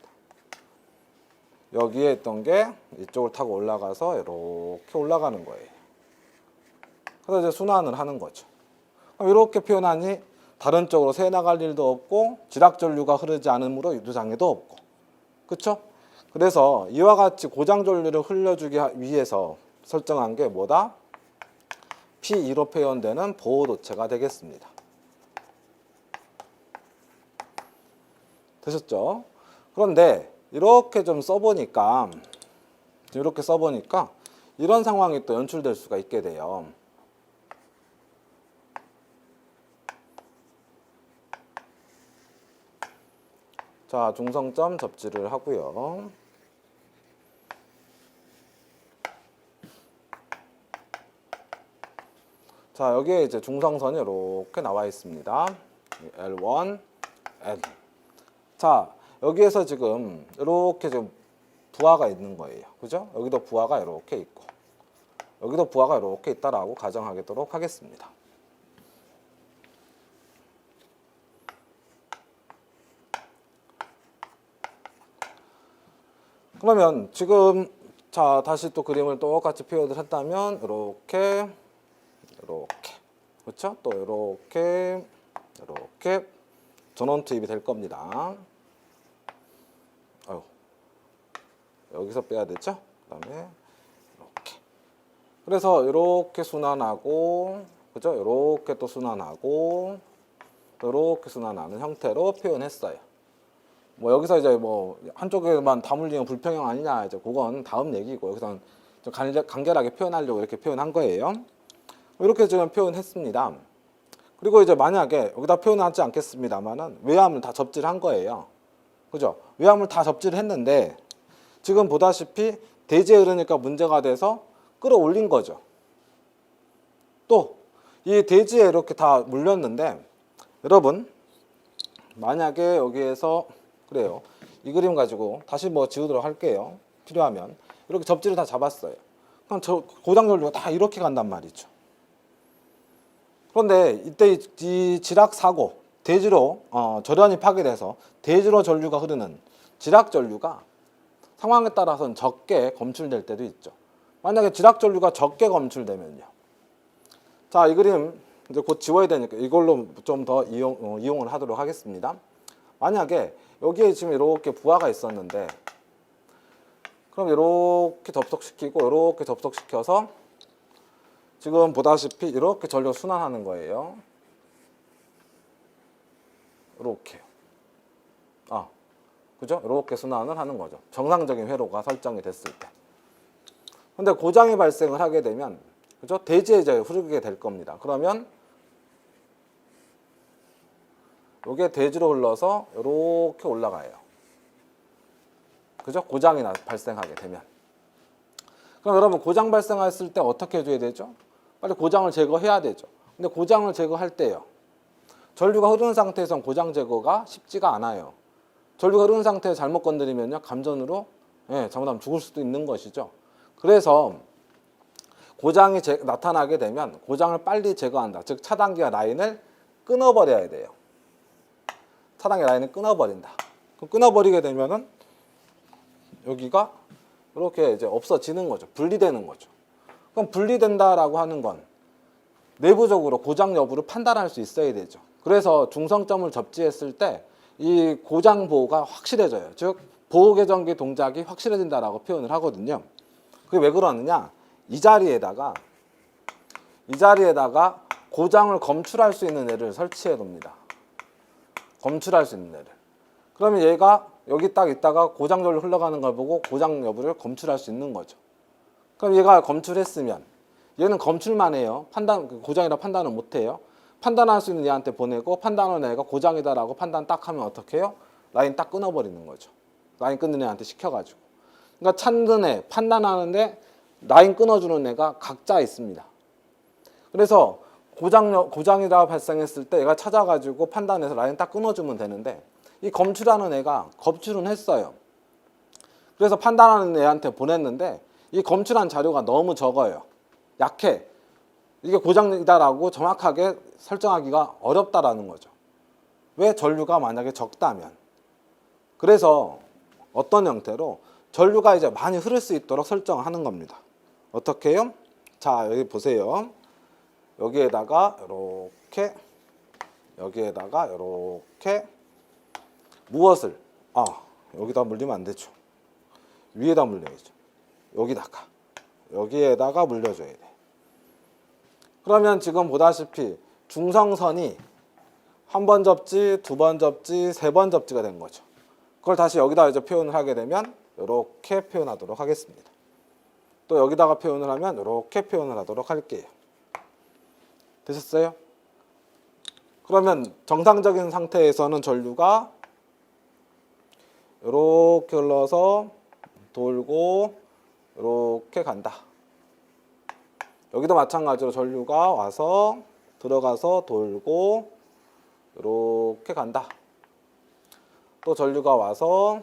여기에 있던 게 이쪽을 타고 올라가서 이렇게 올라가는 거예요. 그래서 이제 순환을 하는 거죠. 그럼 이렇게 표현하니 다른 쪽으로 새 나갈 일도 없고 지락전류가 흐르지 않으므로 유두장애도 없고, 그렇죠? 그래서 이와 같이 고장전류를 흘려주기 위해서 설정한 게 뭐다? P2로 표현되는 보호도체가 되겠습니다. 되셨죠? 그런데 이렇게 좀 써보니까 이런 상황이 또 연출될 수가 있게 돼요. 자, 중성점 접지를 하고요. 자, 여기에 이제 중성선이 이렇게 나와 있습니다. L1, N. 자, 여기에서 지금 이렇게 좀 부하가 있는 거예요. 그죠? 여기도 부하가 이렇게 있고, 여기도 부하가 이렇게 있다라고 가정하도록 하겠습니다. 그러면 지금 자, 다시 또 그림을 똑같이 표현을 했다면 이렇게 그렇죠? 또 이렇게 전원 투입이 될 겁니다. 아유, 여기서 빼야 되죠? 그다음에 이렇게. 그래서 이렇게 순환하고, 그죠? 이렇게 또 순환하고, 이렇게 순환하는 형태로 표현했어요. 뭐 여기서 이제 뭐 한쪽에만 다 물리면 불평형 아니냐, 이제 그건 다음 얘기고, 여기서는 좀 간결하게 표현하려고 이렇게 표현한 거예요. 이렇게 지금 표현했습니다. 그리고 이제 만약에 여기다 표현하지 않겠습니다만은 외암을 다 접지를 한 거예요. 그죠? 외암을 다 접지를 했는데 지금 보다시피 대지에 흐르니까 문제가 돼서 끌어올린 거죠. 또 이 대지에 이렇게 다 물렸는데 여러분 만약에 여기에서 그래요. 이 그림 가지고 다시 뭐 지우도록 할게요. 필요하면 이렇게 접지를 다 잡았어요. 그럼 저 고장전류가 다 이렇게 간단 말이죠. 그런데 이때 이 지락 사고, 대지로 절연이 파괴돼서 대지로 전류가 흐르는 지락 전류가 상황에 따라서는 적게 검출될 때도 있죠. 만약에 지락 전류가 적게 검출되면요. 자, 이 그림 이제 곧 지워야 되니까 이걸로 좀 더 이용을 하도록 하겠습니다. 만약에 여기에 지금 이렇게 부하가 있었는데, 그럼 이렇게 접속시키고 이렇게 접속시켜서 지금 보다시피 이렇게 전류 순환하는 거예요. 이렇게. 그죠? 이렇게 순환을 하는 거죠. 정상적인 회로가 설정이 됐을 때. 근데 고장이 발생을 하게 되면, 그죠? 대지에 이제 흐르게 될 겁니다. 그러면 이게 대지로 흘러서 이렇게 올라가요. 그죠? 고장이 발생하게 되면. 그럼 여러분 고장 발생했을 때 어떻게 해줘야 되죠? 빨리 고장을 제거해야 되죠. 근데 고장을 제거할 때요. 전류가 흐르는 상태에선 고장 제거가 쉽지가 않아요. 전류가 흐르는 상태에 잘못 건드리면요. 감전으로 잘못하면 죽을 수도 있는 것이죠. 그래서 고장이 나타나게 되면 고장을 빨리 제거한다. 즉 차단기와 라인을 끊어버려야 돼요. 차단기 라인을 끊어버린다. 그럼 끊어버리게 되면은 여기가 이렇게 이제 없어지는 거죠. 분리되는 거죠. 그럼 분리된다라고 하는 건 내부적으로 고장 여부를 판단할 수 있어야 되죠. 그래서 중성점을 접지했을 때 이 고장 보호가 확실해져요. 즉 보호 개전기 동작이 확실해진다라고 표현을 하거든요. 그게 왜 그러느냐? 이 자리에다가 고장을 검출할 수 있는 애를 설치해 둡니다. 검출할 수 있는 애를. 그러면 얘가 여기 딱 있다가 고장 전류 흘러가는 걸 보고 고장 여부를 검출할 수 있는 거죠. 그럼 얘가 검출했으면 얘는 검출만 해요. 고장이라 판단을 못 해요. 판단할 수 있는 얘한테 보내고 판단하는 애가 고장이다라고 판단 딱 하면 어떻게 해요? 라인 딱 끊어버리는 거죠. 라인 끊는 애한테 시켜가지고. 그러니까 찾는 애, 판단하는데 라인 끊어주는 애가 각자 있습니다. 그래서 고장이라 발생했을 때 얘가 찾아가지고 판단해서 라인 딱 끊어주면 되는데 이 검출하는 애가 검출은 했어요. 그래서 판단하는 애한테 보냈는데 이 검출한 자료가 너무 적어요. 약해. 이게 고장이다라고 정확하게 설정하기가 어렵다라는 거죠. 왜? 전류가 만약에 적다면. 그래서 어떤 형태로 전류가 이제 많이 흐를 수 있도록 설정하는 겁니다. 어떻게 해요? 자, 여기 보세요. 여기에다가 이렇게, 여기에다가 이렇게 무엇을? 여기다 물리면 안 되죠. 위에다 물려야죠. 여기에다가 물려줘야 돼. 그러면 지금 보다시피 중성선이 한 번 접지, 두 번 접지, 세 번 접지가 된 거죠. 그걸 다시 여기다 이제 표현을 하게 되면 이렇게 표현하도록 하겠습니다. 또 여기다가 표현을 하면 이렇게 표현을 하도록 할게요. 되셨어요? 그러면 정상적인 상태에서는 전류가 이렇게 흘러서 돌고 이렇게 간다. 여기도 마찬가지로 전류가 와서 들어가서 돌고 이렇게 간다. 또 전류가 와서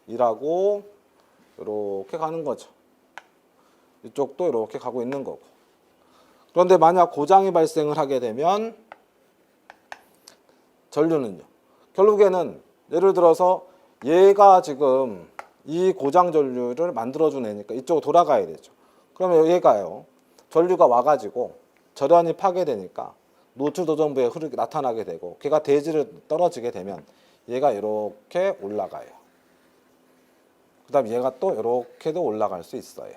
일하고 이렇게 가는 거죠. 이쪽도 이렇게 가고 있는 거고. 그런데 만약 고장이 발생을 하게 되면 전류는요. 결국에는 예를 들어서 얘가 지금 이 고장 전류를 만들어준 애니까 이쪽으로 돌아가야 되죠. 그러면 얘가요. 전류가 와가지고 절연이 파괴되니까 노출 도전부에 흐르게 나타나게 되고 걔가 대지를 떨어지게 되면 얘가 이렇게 올라가요. 그 다음 얘가 또 이렇게도 올라갈 수 있어요.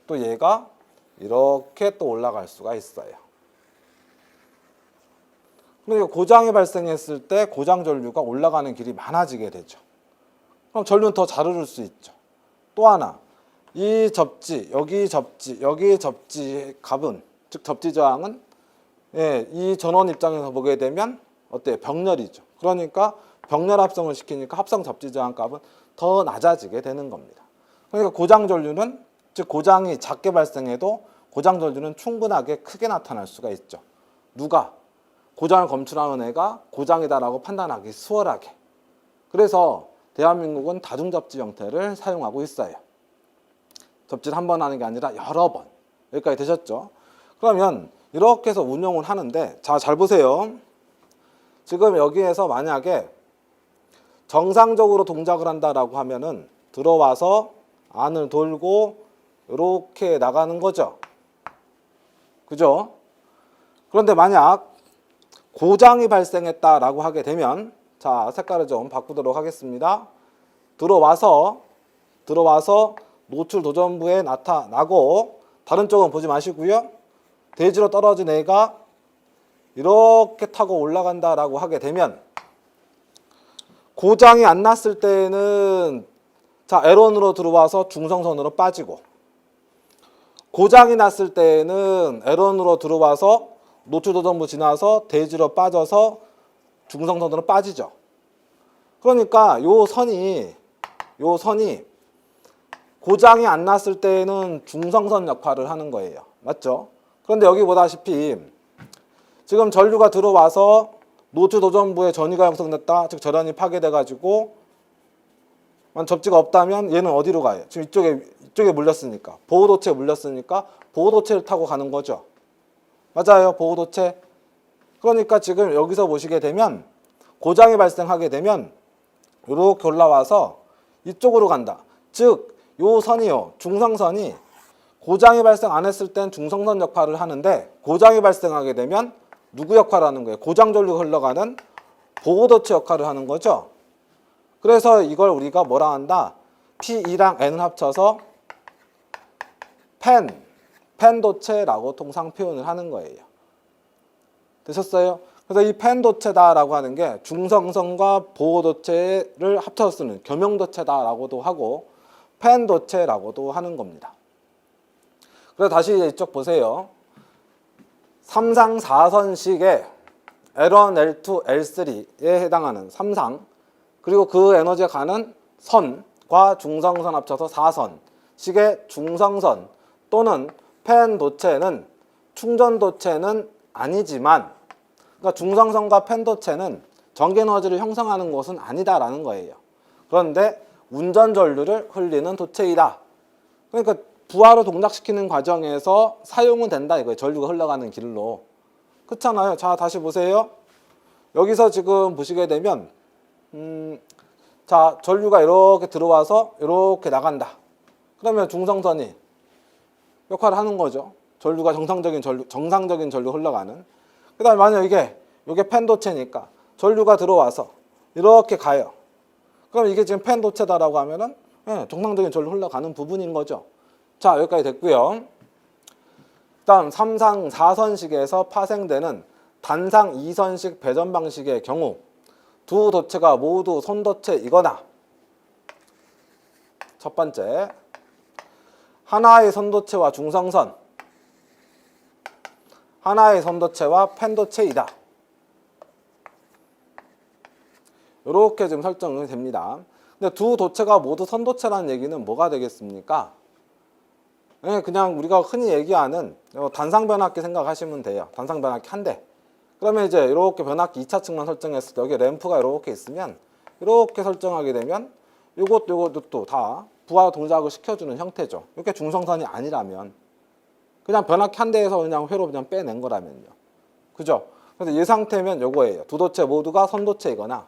또 얘가 이렇게 또 올라갈 수가 있어요. 그러니까 고장이 발생했을 때 고장 전류가 올라가는 길이 많아지게 되죠. 그럼 전류는 더 잘 흐를 수 있죠. 또 하나, 이 접지, 여기 접지 값은, 즉 접지 저항은 이 전원 입장에서 보게 되면 어때요? 병렬이죠. 그러니까 병렬 합성을 시키니까 합성 접지 저항 값은 더 낮아지게 되는 겁니다. 그러니까 고장 전류는, 즉 고장이 작게 발생해도 고장 전류는 충분하게 크게 나타날 수가 있죠. 누가? 고장을 검출하는 애가 고장이다라고 판단하기 수월하게. 그래서 대한민국은 다중접지 형태를 사용하고 있어요. 접지를 한 번 하는 게 아니라 여러 번. 여기까지 되셨죠? 그러면 이렇게 해서 운용을 하는데, 자, 잘 보세요. 지금 여기에서 만약에 정상적으로 동작을 한다라고 하면은 들어와서 안을 돌고 이렇게 나가는 거죠. 그죠? 그런데 만약 고장이 발생했다라고 하게 되면, 자, 색깔을 좀 바꾸도록 하겠습니다. 들어와서 노출 도전부에 나타나고, 다른 쪽은 보지 마시고요. 대지로 떨어진 애가 이렇게 타고 올라간다라고 하게 되면, 고장이 안 났을 때는 자, L1으로 들어와서 중성선으로 빠지고, 고장이 났을 때는 L1으로 들어와서 노출 도전부 지나서 대지로 빠져서 중성선으로 빠지죠. 그러니까 요 선이 고장이 안 났을 때는 중성선 역할을 하는 거예요. 맞죠? 그런데 여기 보다시피 지금 전류가 들어와서 노출 도전부에 전이가 형성됐다. 즉 절연이 파괴돼가지고 접지가 없다면 얘는 어디로 가요? 지금 이쪽에 물렸으니까, 보호도체에 물렸으니까 보호도체를 타고 가는 거죠. 맞아요. 보호도체. 그러니까 지금 여기서 보시게 되면 고장이 발생하게 되면 이렇게 올라와서 이쪽으로 간다. 즉, 요 선이요. 중성선이 고장이 발생 안 했을 땐 중성선 역할을 하는데, 고장이 발생하게 되면 누구 역할을 하는 거예요? 고장 전류가 흘러가는 보호도체 역할을 하는 거죠. 그래서 이걸 우리가 뭐라 한다? P2랑 N을 합쳐서 펜도체라고 통상 표현을 하는 거예요. 되셨어요? 그래서 이 펜도체다라고 하는 게 중성선과 보호도체를 합쳐서 쓰는 겸용도체다라고도 하고 펜도체라고도 하는 겁니다. 그래서 다시 이쪽 보세요. 3상 4선식의 L1, L2, L3에 해당하는 3상, 그리고 그 에너지가 가는 선과 중성선 합쳐서 4선식의 중성선 또는 펜 도체는 충전 도체는 아니지만, 그러니까 중성선과 펜 도체는 전기 에너지를 형성하는 것은 아니다라는 거예요. 그런데 운전 전류를 흘리는 도체이다. 그러니까 부하로 동작시키는 과정에서 사용은 된다 이거예요. 전류가 흘러가는 길로. 그렇잖아요. 자, 다시 보세요. 여기서 지금 보시게 되면 자, 전류가 이렇게 들어와서 이렇게 나간다. 그러면 중성선이 역할을 하는 거죠. 전류가 정상적인 전류 흘러가는. 그 다음에 만약 이게 펜 도체니까 전류가 들어와서 이렇게 가요. 그럼 이게 지금 펜 도체다라고 하면은 정상적인 전류 흘러가는 부분인 거죠. 자, 여기까지 됐고요. 다음 3상 4선식에서 파생되는 단상 2선식 배전 방식의 경우 두 도체가 모두 선도체이거나, 첫 번째, 하나의 선도체와 중성선, 하나의 선도체와 펜도체이다. 이렇게 지금 설정이 됩니다. 근데 두 도체가 모두 선도체라는 얘기는 뭐가 되겠습니까? 그냥 우리가 흔히 얘기하는 단상 변압기 생각하시면 돼요. 단상 변압기 한 대. 그러면 이제 이렇게 변압기 2차측만 설정했을 때 여기 램프가 이렇게 있으면 이렇게 설정하게 되면 이것도 다 부하 동작을 시켜주는 형태죠. 이렇게 중성선이 아니라면 그냥 변압기 한 대에서 그냥 회로 그냥 빼낸 거라면요. 그죠? 그래서 이 상태면 요거예요. 두 도체 모두가 선도체이거나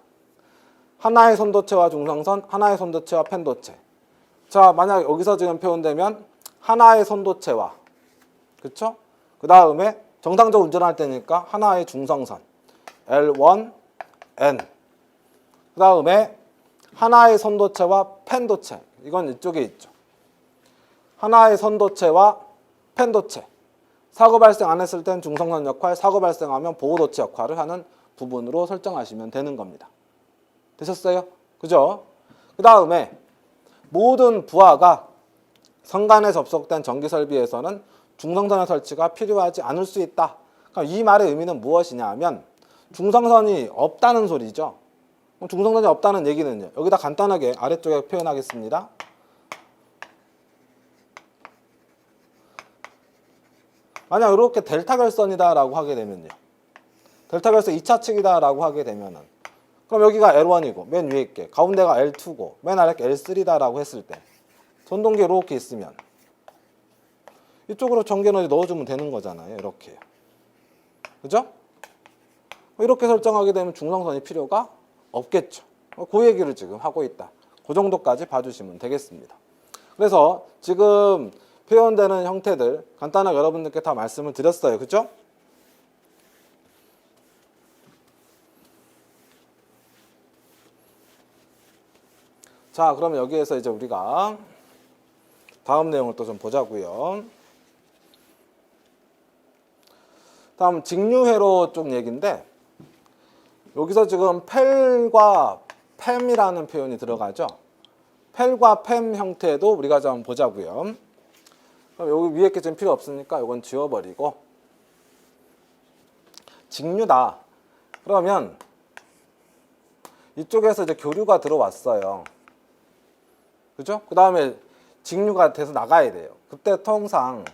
하나의 선도체와 중성선, 하나의 선도체와 펜도체. 자, 만약 여기서 지금 표현되면 하나의 선도체와, 그쵸? 그 다음에 정상적으로 운전할 때니까 하나의 중성선 L1, N. 그 다음에 하나의 선도체와 펜도체. 이건 이쪽에 있죠. 하나의 선도체와 펜도체. 사고 발생 안 했을 땐 중성선 역할, 사고 발생하면 보호도체 역할을 하는 부분으로 설정하시면 되는 겁니다. 되셨어요? 그죠? 그 다음에 모든 부하가 선간에 접속된 전기 설비에서는 중성선의 설치가 필요하지 않을 수 있다. 그럼 이 말의 의미는 무엇이냐 하면 중성선이 없다는 소리죠. 중성선이 없다는 얘기는요. 여기다 간단하게 아래쪽에 표현하겠습니다. 만약 이렇게 델타 결선이다라고 하게 되면요. 델타 결선 2차 측이다라고 하게 되면은 그럼 여기가 L1이고 맨 위에 있게 가운데가 L2고 맨 아래 L3다라고 했을 때 전동기 이렇게 있으면 이쪽으로 전기 에너지 넣어주면 되는 거잖아요. 이렇게. 그죠? 이렇게 설정하게 되면 중성선이 필요가 없겠죠. 그 얘기를 지금 하고 있다. 그 정도까지 봐주시면 되겠습니다. 그래서 지금 표현되는 형태들 간단하게 여러분들께 다 말씀을 드렸어요. 그죠? 자, 그러면 여기에서 이제 우리가 다음 내용을 또 좀 보자고요. 다음 직류회로 쪽 얘기인데 여기서 지금 펠과 팸이라는 표현이 들어가죠. 펠과 팸 형태도 우리가 좀 보자고요. 그럼 여기 위에 게 좀 필요 없으니까 이건 지워버리고 직류다. 그러면 이쪽에서 이제 교류가 들어왔어요. 그죠? 그 다음에 직류가 돼서 나가야 돼요. 그때 통상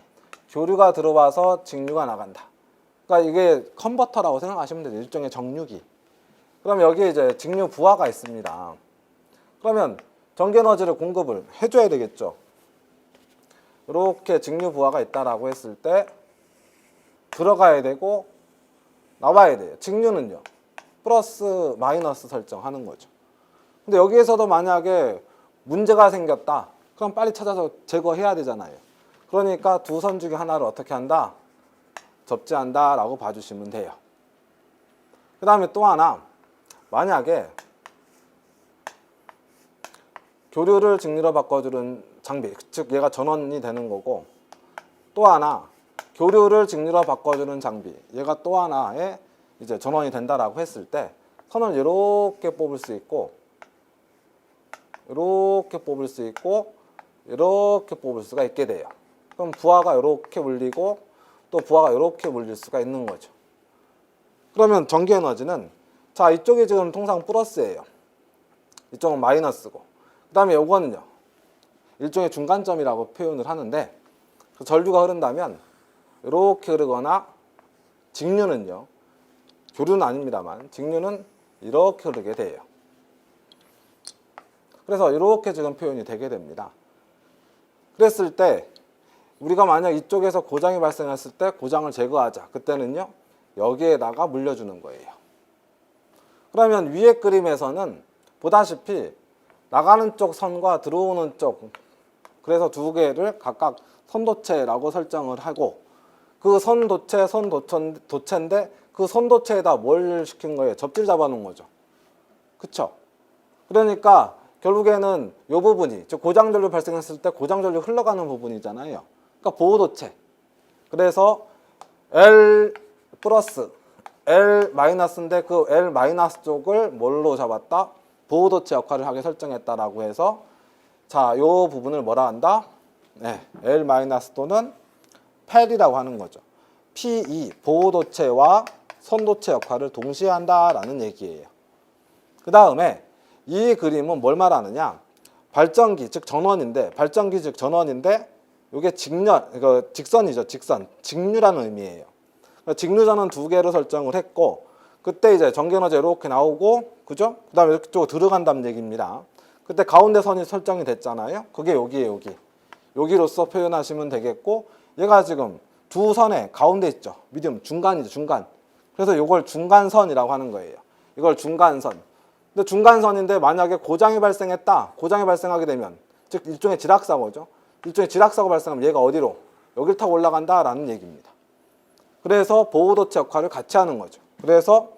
교류가 들어와서 직류가 나간다. 그러니까 이게 컨버터라고 생각하시면 돼요. 일종의 정류기. 그럼 여기에 이제 직류 부하가 있습니다. 그러면 전기 에너지를 공급을 해줘야 되겠죠. 이렇게 직류 부하가 있다라고 했을 때 들어가야 되고 나와야 돼요. 직류는요. 플러스 마이너스 설정하는 거죠. 근데 여기에서도 만약에 문제가 생겼다. 그럼 빨리 찾아서 제거해야 되잖아요. 그러니까 두 선 중에 하나를 어떻게 한다? 접지한다 라고 봐주시면 돼요. 그 다음에 또 하나, 만약에 교류를 직류로 바꿔주는 장비, 즉 얘가 전원이 되는 거고, 또 하나 교류를 직류로 바꿔주는 장비, 얘가 또 하나의 이제 전원이 된다라고 했을 때 선을 이렇게 뽑을 수 있고, 이렇게 뽑을 수 있고, 이렇게 뽑을 수가 있게 돼요. 그럼 부하가 이렇게 물리고 또 부하가 이렇게 물릴 수가 있는 거죠. 그러면 전기 에너지는 자, 이쪽이 지금 통상 플러스예요. 이쪽은 마이너스고, 그 다음에 요거는요 일종의 중간점이라고 표현을 하는데, 전류가 흐른다면 이렇게 흐르거나 직류는요. 교류는 아닙니다만 직류는 이렇게 흐르게 돼요. 그래서 이렇게 지금 표현이 되게 됩니다. 그랬을 때 우리가 만약 이쪽에서 고장이 발생했을 때 고장을 제거하자. 그때는요. 여기에다가 물려주는 거예요. 그러면 위에 그림에서는 보다시피 나가는 쪽 선과 들어오는 쪽, 그래서 두 개를 각각 선도체라고 설정을 하고, 그 선도체, 선도체인데 그 선도체에다 뭘 시킨 거예요? 접지를 잡아놓은 거죠. 그쵸? 그러니까 결국에는 이 부분이, 즉 고장전류 발생했을 때 고장전류 흘러가는 부분이잖아요. 그러니까 보호도체. 그래서 L 플러스, L 마이너스인데 그 L 마이너스 쪽을 뭘로 잡았다? 보호도체 역할을 하게 설정했다라고 해서, 자, 요 부분을 뭐라 한다? 네, L 마이너스 또는 펠이라고 하는 거죠. PE, 보호도체와 선도체 역할을 동시에 한다라는 얘기예요. 그 다음에 이 그림은 뭘 말하느냐? 발전기, 즉 전원인데, 발전기 즉 전원인데, 이게 직선이죠, 직선. 직류라는 의미예요. 직류 전원 두 개로 설정을 했고, 그때 이제 전기에너지 이렇게 나오고, 그죠? 그 다음에 이렇게 쪽 들어간다는 얘기입니다. 그때 가운데 선이 설정이 됐잖아요. 그게 여기에요, 여기. 여기로서 표현하시면 되겠고, 얘가 지금 두 선의 가운데 있죠. 미디움, 중간이죠, 중간. 그래서 이걸 중간선이라고 하는 거예요. 이걸 중간선. 근데 중간선인데 만약에 고장이 발생했다. 고장이 발생하게 되면, 즉 일종의 지락사고죠. 일종의 지락사고 발생하면 얘가 어디로? 여기를 타고 올라간다라는 얘기입니다. 그래서 보호도체 역할을 같이 하는 거죠. 그래서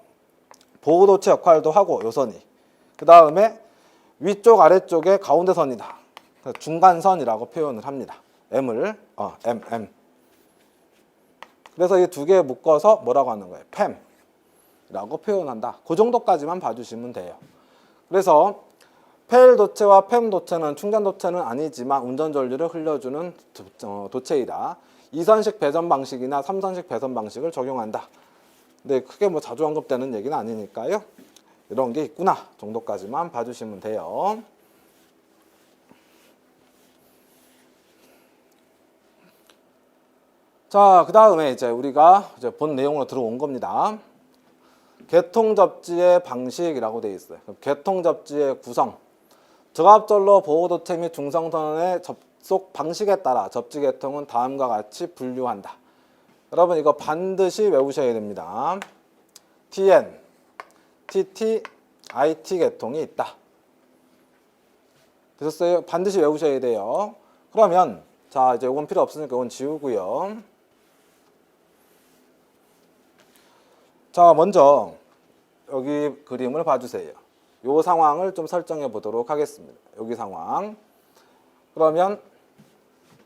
보호도체 역할도 하고 요선이. 그 다음에 위쪽 아래쪽에 가운데 선이다. 중간선이라고 표현을 합니다. M을 M. 그래서 이 두 개 묶어서 뭐라고 하는 거예요? 팸이라고 표현한다. 그 정도까지만 봐주시면 돼요. 그래서 펠 도체와 팸 도체는 충전 도체는 아니지만 운전 전류를 흘려주는 도체이다. 2선식 배선 방식이나 3선식 배선 방식을 적용한다. 근데 크게 뭐 자주 언급되는 얘기는 아니니까요. 이런 게 있구나 정도까지만 봐주시면 돼요. 자, 그 다음에 이제 우리가 이제 본 내용으로 들어온 겁니다. 개통접지의 방식이라고 되어 있어요. 개통접지의 구성. 저압전로 보호도체 및 중성선의 접속 방식에 따라 접지 개통은 다음과 같이 분류한다. 여러분 이거 반드시 외우셔야 됩니다. TN, TT, IT 개통이 있다. 되셨어요? 반드시 외우셔야 돼요. 그러면 자 이제 이건 필요 없으니까 이건 지우고요. 자 먼저 여기 그림을 봐주세요. 이 상황을 좀 설정해 보도록 하겠습니다. 여기 상황. 그러면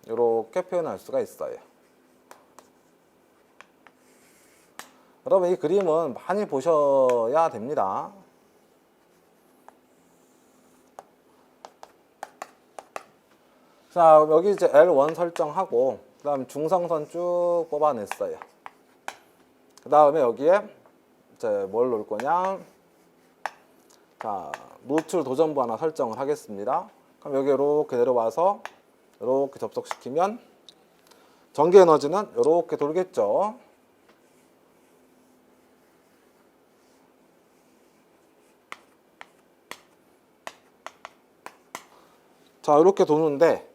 이렇게 표현할 수가 있어요. 여러분 이 그림은 많이 보셔야 됩니다. 자 여기 이제 L1 설정하고 그 다음 중성선 쭉 뽑아냈어요. 그 다음에 여기에 이제 뭘 놓을 거냐? 자 노출 도전부 하나 설정을 하겠습니다. 그럼 여기 이렇게 내려와서 이렇게 접속시키면 전기 에너지는 이렇게 돌겠죠. 자 이렇게 도는데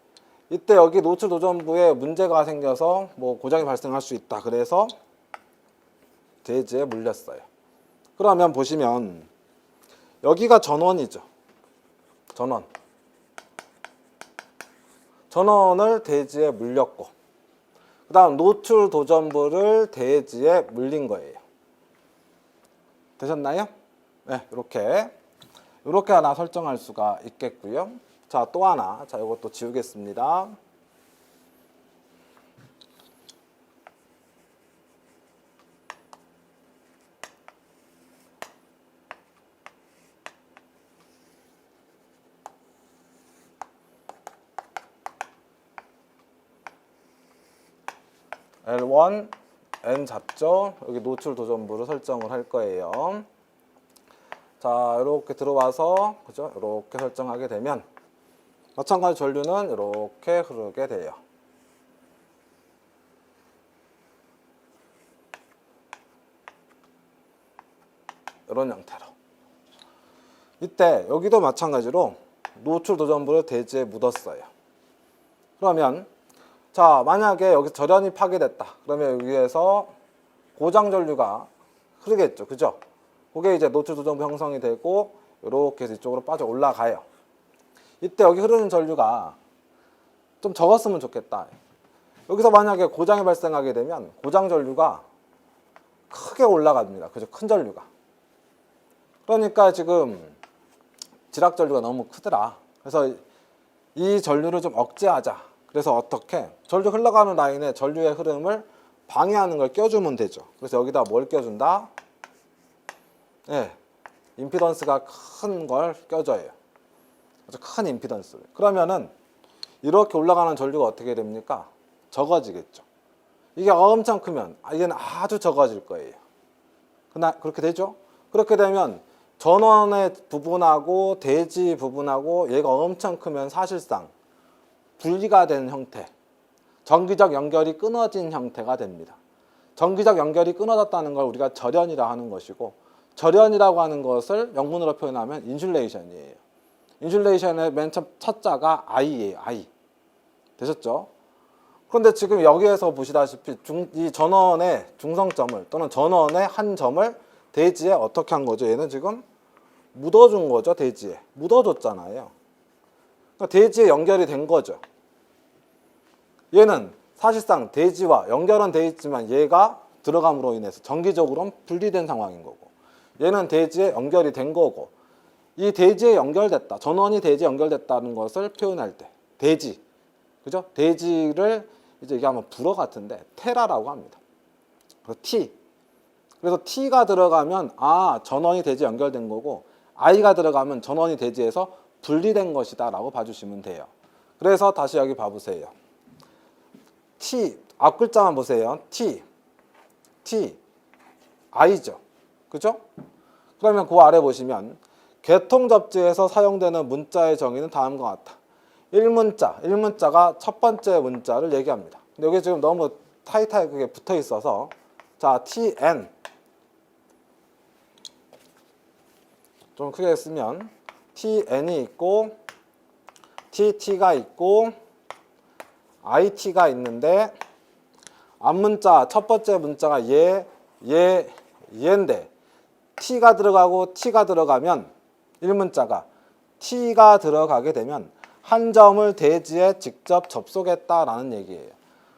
이때 여기 노출 도전부에 문제가 생겨서 뭐 고장이 발생할 수 있다. 그래서 대지에 물렸어요. 그러면 보시면 여기가 전원이죠. 전원을 대지에 물렸고 그 다음 노출 도전부를 대지에 물린 거예요. 되셨나요? 네, 이렇게 하나 설정할 수가 있겠고요. 자, 또 하나. 자, 이것도 지우겠습니다. L1, N 잡죠. 여기 노출 도전부를 설정을 할 거예요. 자, 이렇게 들어와서 그죠? 이렇게 설정하게 되면 마찬가지 전류는 이렇게 흐르게 돼요. 이런 형태로. 이때 여기도 마찬가지로 노출 도전부를 대지에 묻었어요. 그러면 자, 만약에 여기 절연이 파괴됐다. 그러면 여기에서 고장 전류가 흐르겠죠. 그죠? 그게 이제 노출 도전부 형성이 되고 이렇게 해서 이쪽으로 빠져 올라가요. 이때 여기 흐르는 전류가 좀 적었으면 좋겠다. 여기서 만약에 고장이 발생하게 되면 고장 전류가 크게 올라갑니다. 그죠? 큰 전류가. 그러니까 지금 지락 전류가 너무 크더라. 그래서 이 전류를 좀 억제하자. 그래서 어떻게? 전류 흘러가는 라인에 전류의 흐름을 방해하는 걸 껴주면 되죠. 그래서 여기다 뭘 껴준다? 네, 임피던스가 큰 걸 껴줘요. 아주 큰 임피던스를. 그러면은 이렇게 올라가는 전류가 어떻게 됩니까? 적어지겠죠. 이게 엄청 크면 이게는 아주 적어질 거예요. 그렇게 되죠? 그렇게 되면 전원의 부분하고 대지 부분하고 얘가 엄청 크면 사실상 분리가 된 형태, 전기적 연결이 끊어진 형태가 됩니다. 전기적 연결이 끊어졌다는 걸 우리가 절연이라 하는 것이고, 절연이라고 하는 것을 영문으로 표현하면 인슐레이션이에요. 인슐레이션의 맨 첫 자가 I예요. I. 되셨죠? 그런데 지금 여기에서 보시다시피 이 전원의 중성점을 또는 전원의 한 점을 대지에 어떻게 한 거죠? 얘는 지금 묻어준 거죠. 대지에. 묻어줬잖아요. 그러니까 대지에 연결이 된 거죠. 얘는 사실상 대지와 연결은 돼 있지만 얘가 들어감으로 인해서 정기적으로는 분리된 상황인 거고, 얘는 대지에 연결이 된 거고, 이 대지에 연결됐다, 전원이 대지에 연결됐다는 것을 표현할 때 대지, 그죠? 대지를 이제 이게 아마 불어 같은데 테라라고 합니다. 그래서 T. 그래서 T가 들어가면 전원이 대지에 연결된 거고, I가 들어가면 전원이 대지에서 분리된 것이다 라고 봐주시면 돼요. 그래서 다시 여기 봐보세요. T, 앞 글자만 보세요. T, I죠. 그죠? 그러면 그 아래 보시면 개통접지에서 사용되는 문자의 정의는 다음과 같다. 1문자가 첫 번째 문자를 얘기합니다. 근데 여기 지금 너무 타이트하게 붙어 있어서, 자, TN 좀 크게 쓰면 TN이 있고 TT가 있고 IT가 있는데, 앞문자 첫 번째 문자가 얘인데 T가 들어가고 T가 들어가면 1문자가 T가 들어가게 되면 한 점을 대지에 직접 접속했다라는 얘기예요.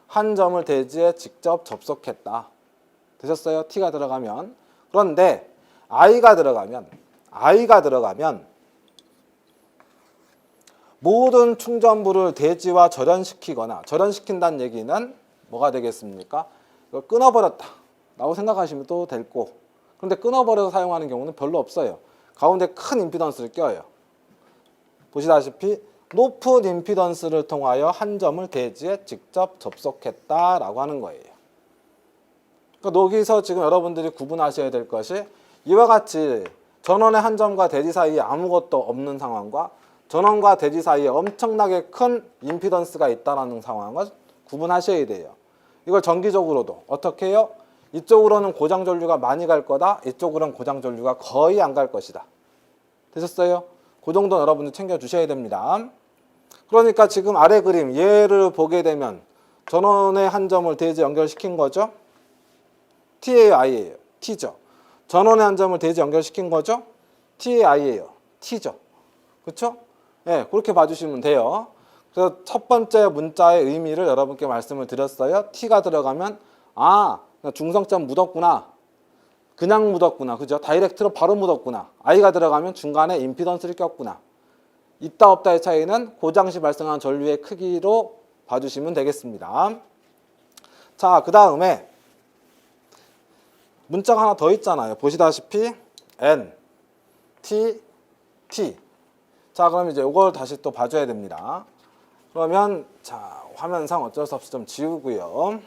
한 점을 대지에 직접 접속했다. 되셨어요? T가 들어가면. 그런데 I가 들어가면 모든 충전부를 대지와 절연시키거나, 절연시킨다는 얘기는 뭐가 되겠습니까? 이걸 끊어버렸다 라고 생각하시면 또 될 거. 그런데 끊어버려서 사용하는 경우는 별로 없어요. 가운데 큰 임피던스를 껴요. 보시다시피 높은 임피던스를 통하여 한 점을 대지에 직접 접속했다라고 하는 거예요. 그러니까 여기서 지금 여러분들이 구분하셔야 될 것이, 이와 같이 전원의 한 점과 대지 사이에 아무것도 없는 상황과 전원과 대지 사이에 엄청나게 큰 임피던스가 있다는 상황을 구분하셔야 돼요. 이걸 정기적으로도 어떻게 해요? 이쪽으로는 고장 전류가 많이 갈 거다, 이쪽으로는 고장 전류가 거의 안 갈 것이다. 되셨어요? 그 정도 여러분들 챙겨주셔야 됩니다. 그러니까 지금 아래 그림 얘를 보게 되면 전원의 한 점을 대지에 연결시킨 거죠. T예요, I예요? T죠. 전원의 한 점을 대지에 연결시킨 거죠. T예요, I예요? T죠. 그렇죠? 네, 그렇게 봐주시면 돼요. 그래서 첫 번째 문자의 의미를 여러분께 말씀을 드렸어요. T가 들어가면 중성점 묻었구나, 그냥 묻었구나, 그죠? 다이렉트로 바로 묻었구나. I가 들어가면 중간에 임피던스를 꼈구나. 있다 없다의 차이는 고장 시 발생한 전류의 크기로 봐주시면 되겠습니다. 자, 그 다음에 문자가 하나 더 있잖아요. 보시다시피 N, T, T. 자, 그럼 이제 이걸 다시 또 봐줘야 됩니다. 그러면 자, 화면상 어쩔 수 없이 좀 지우고요.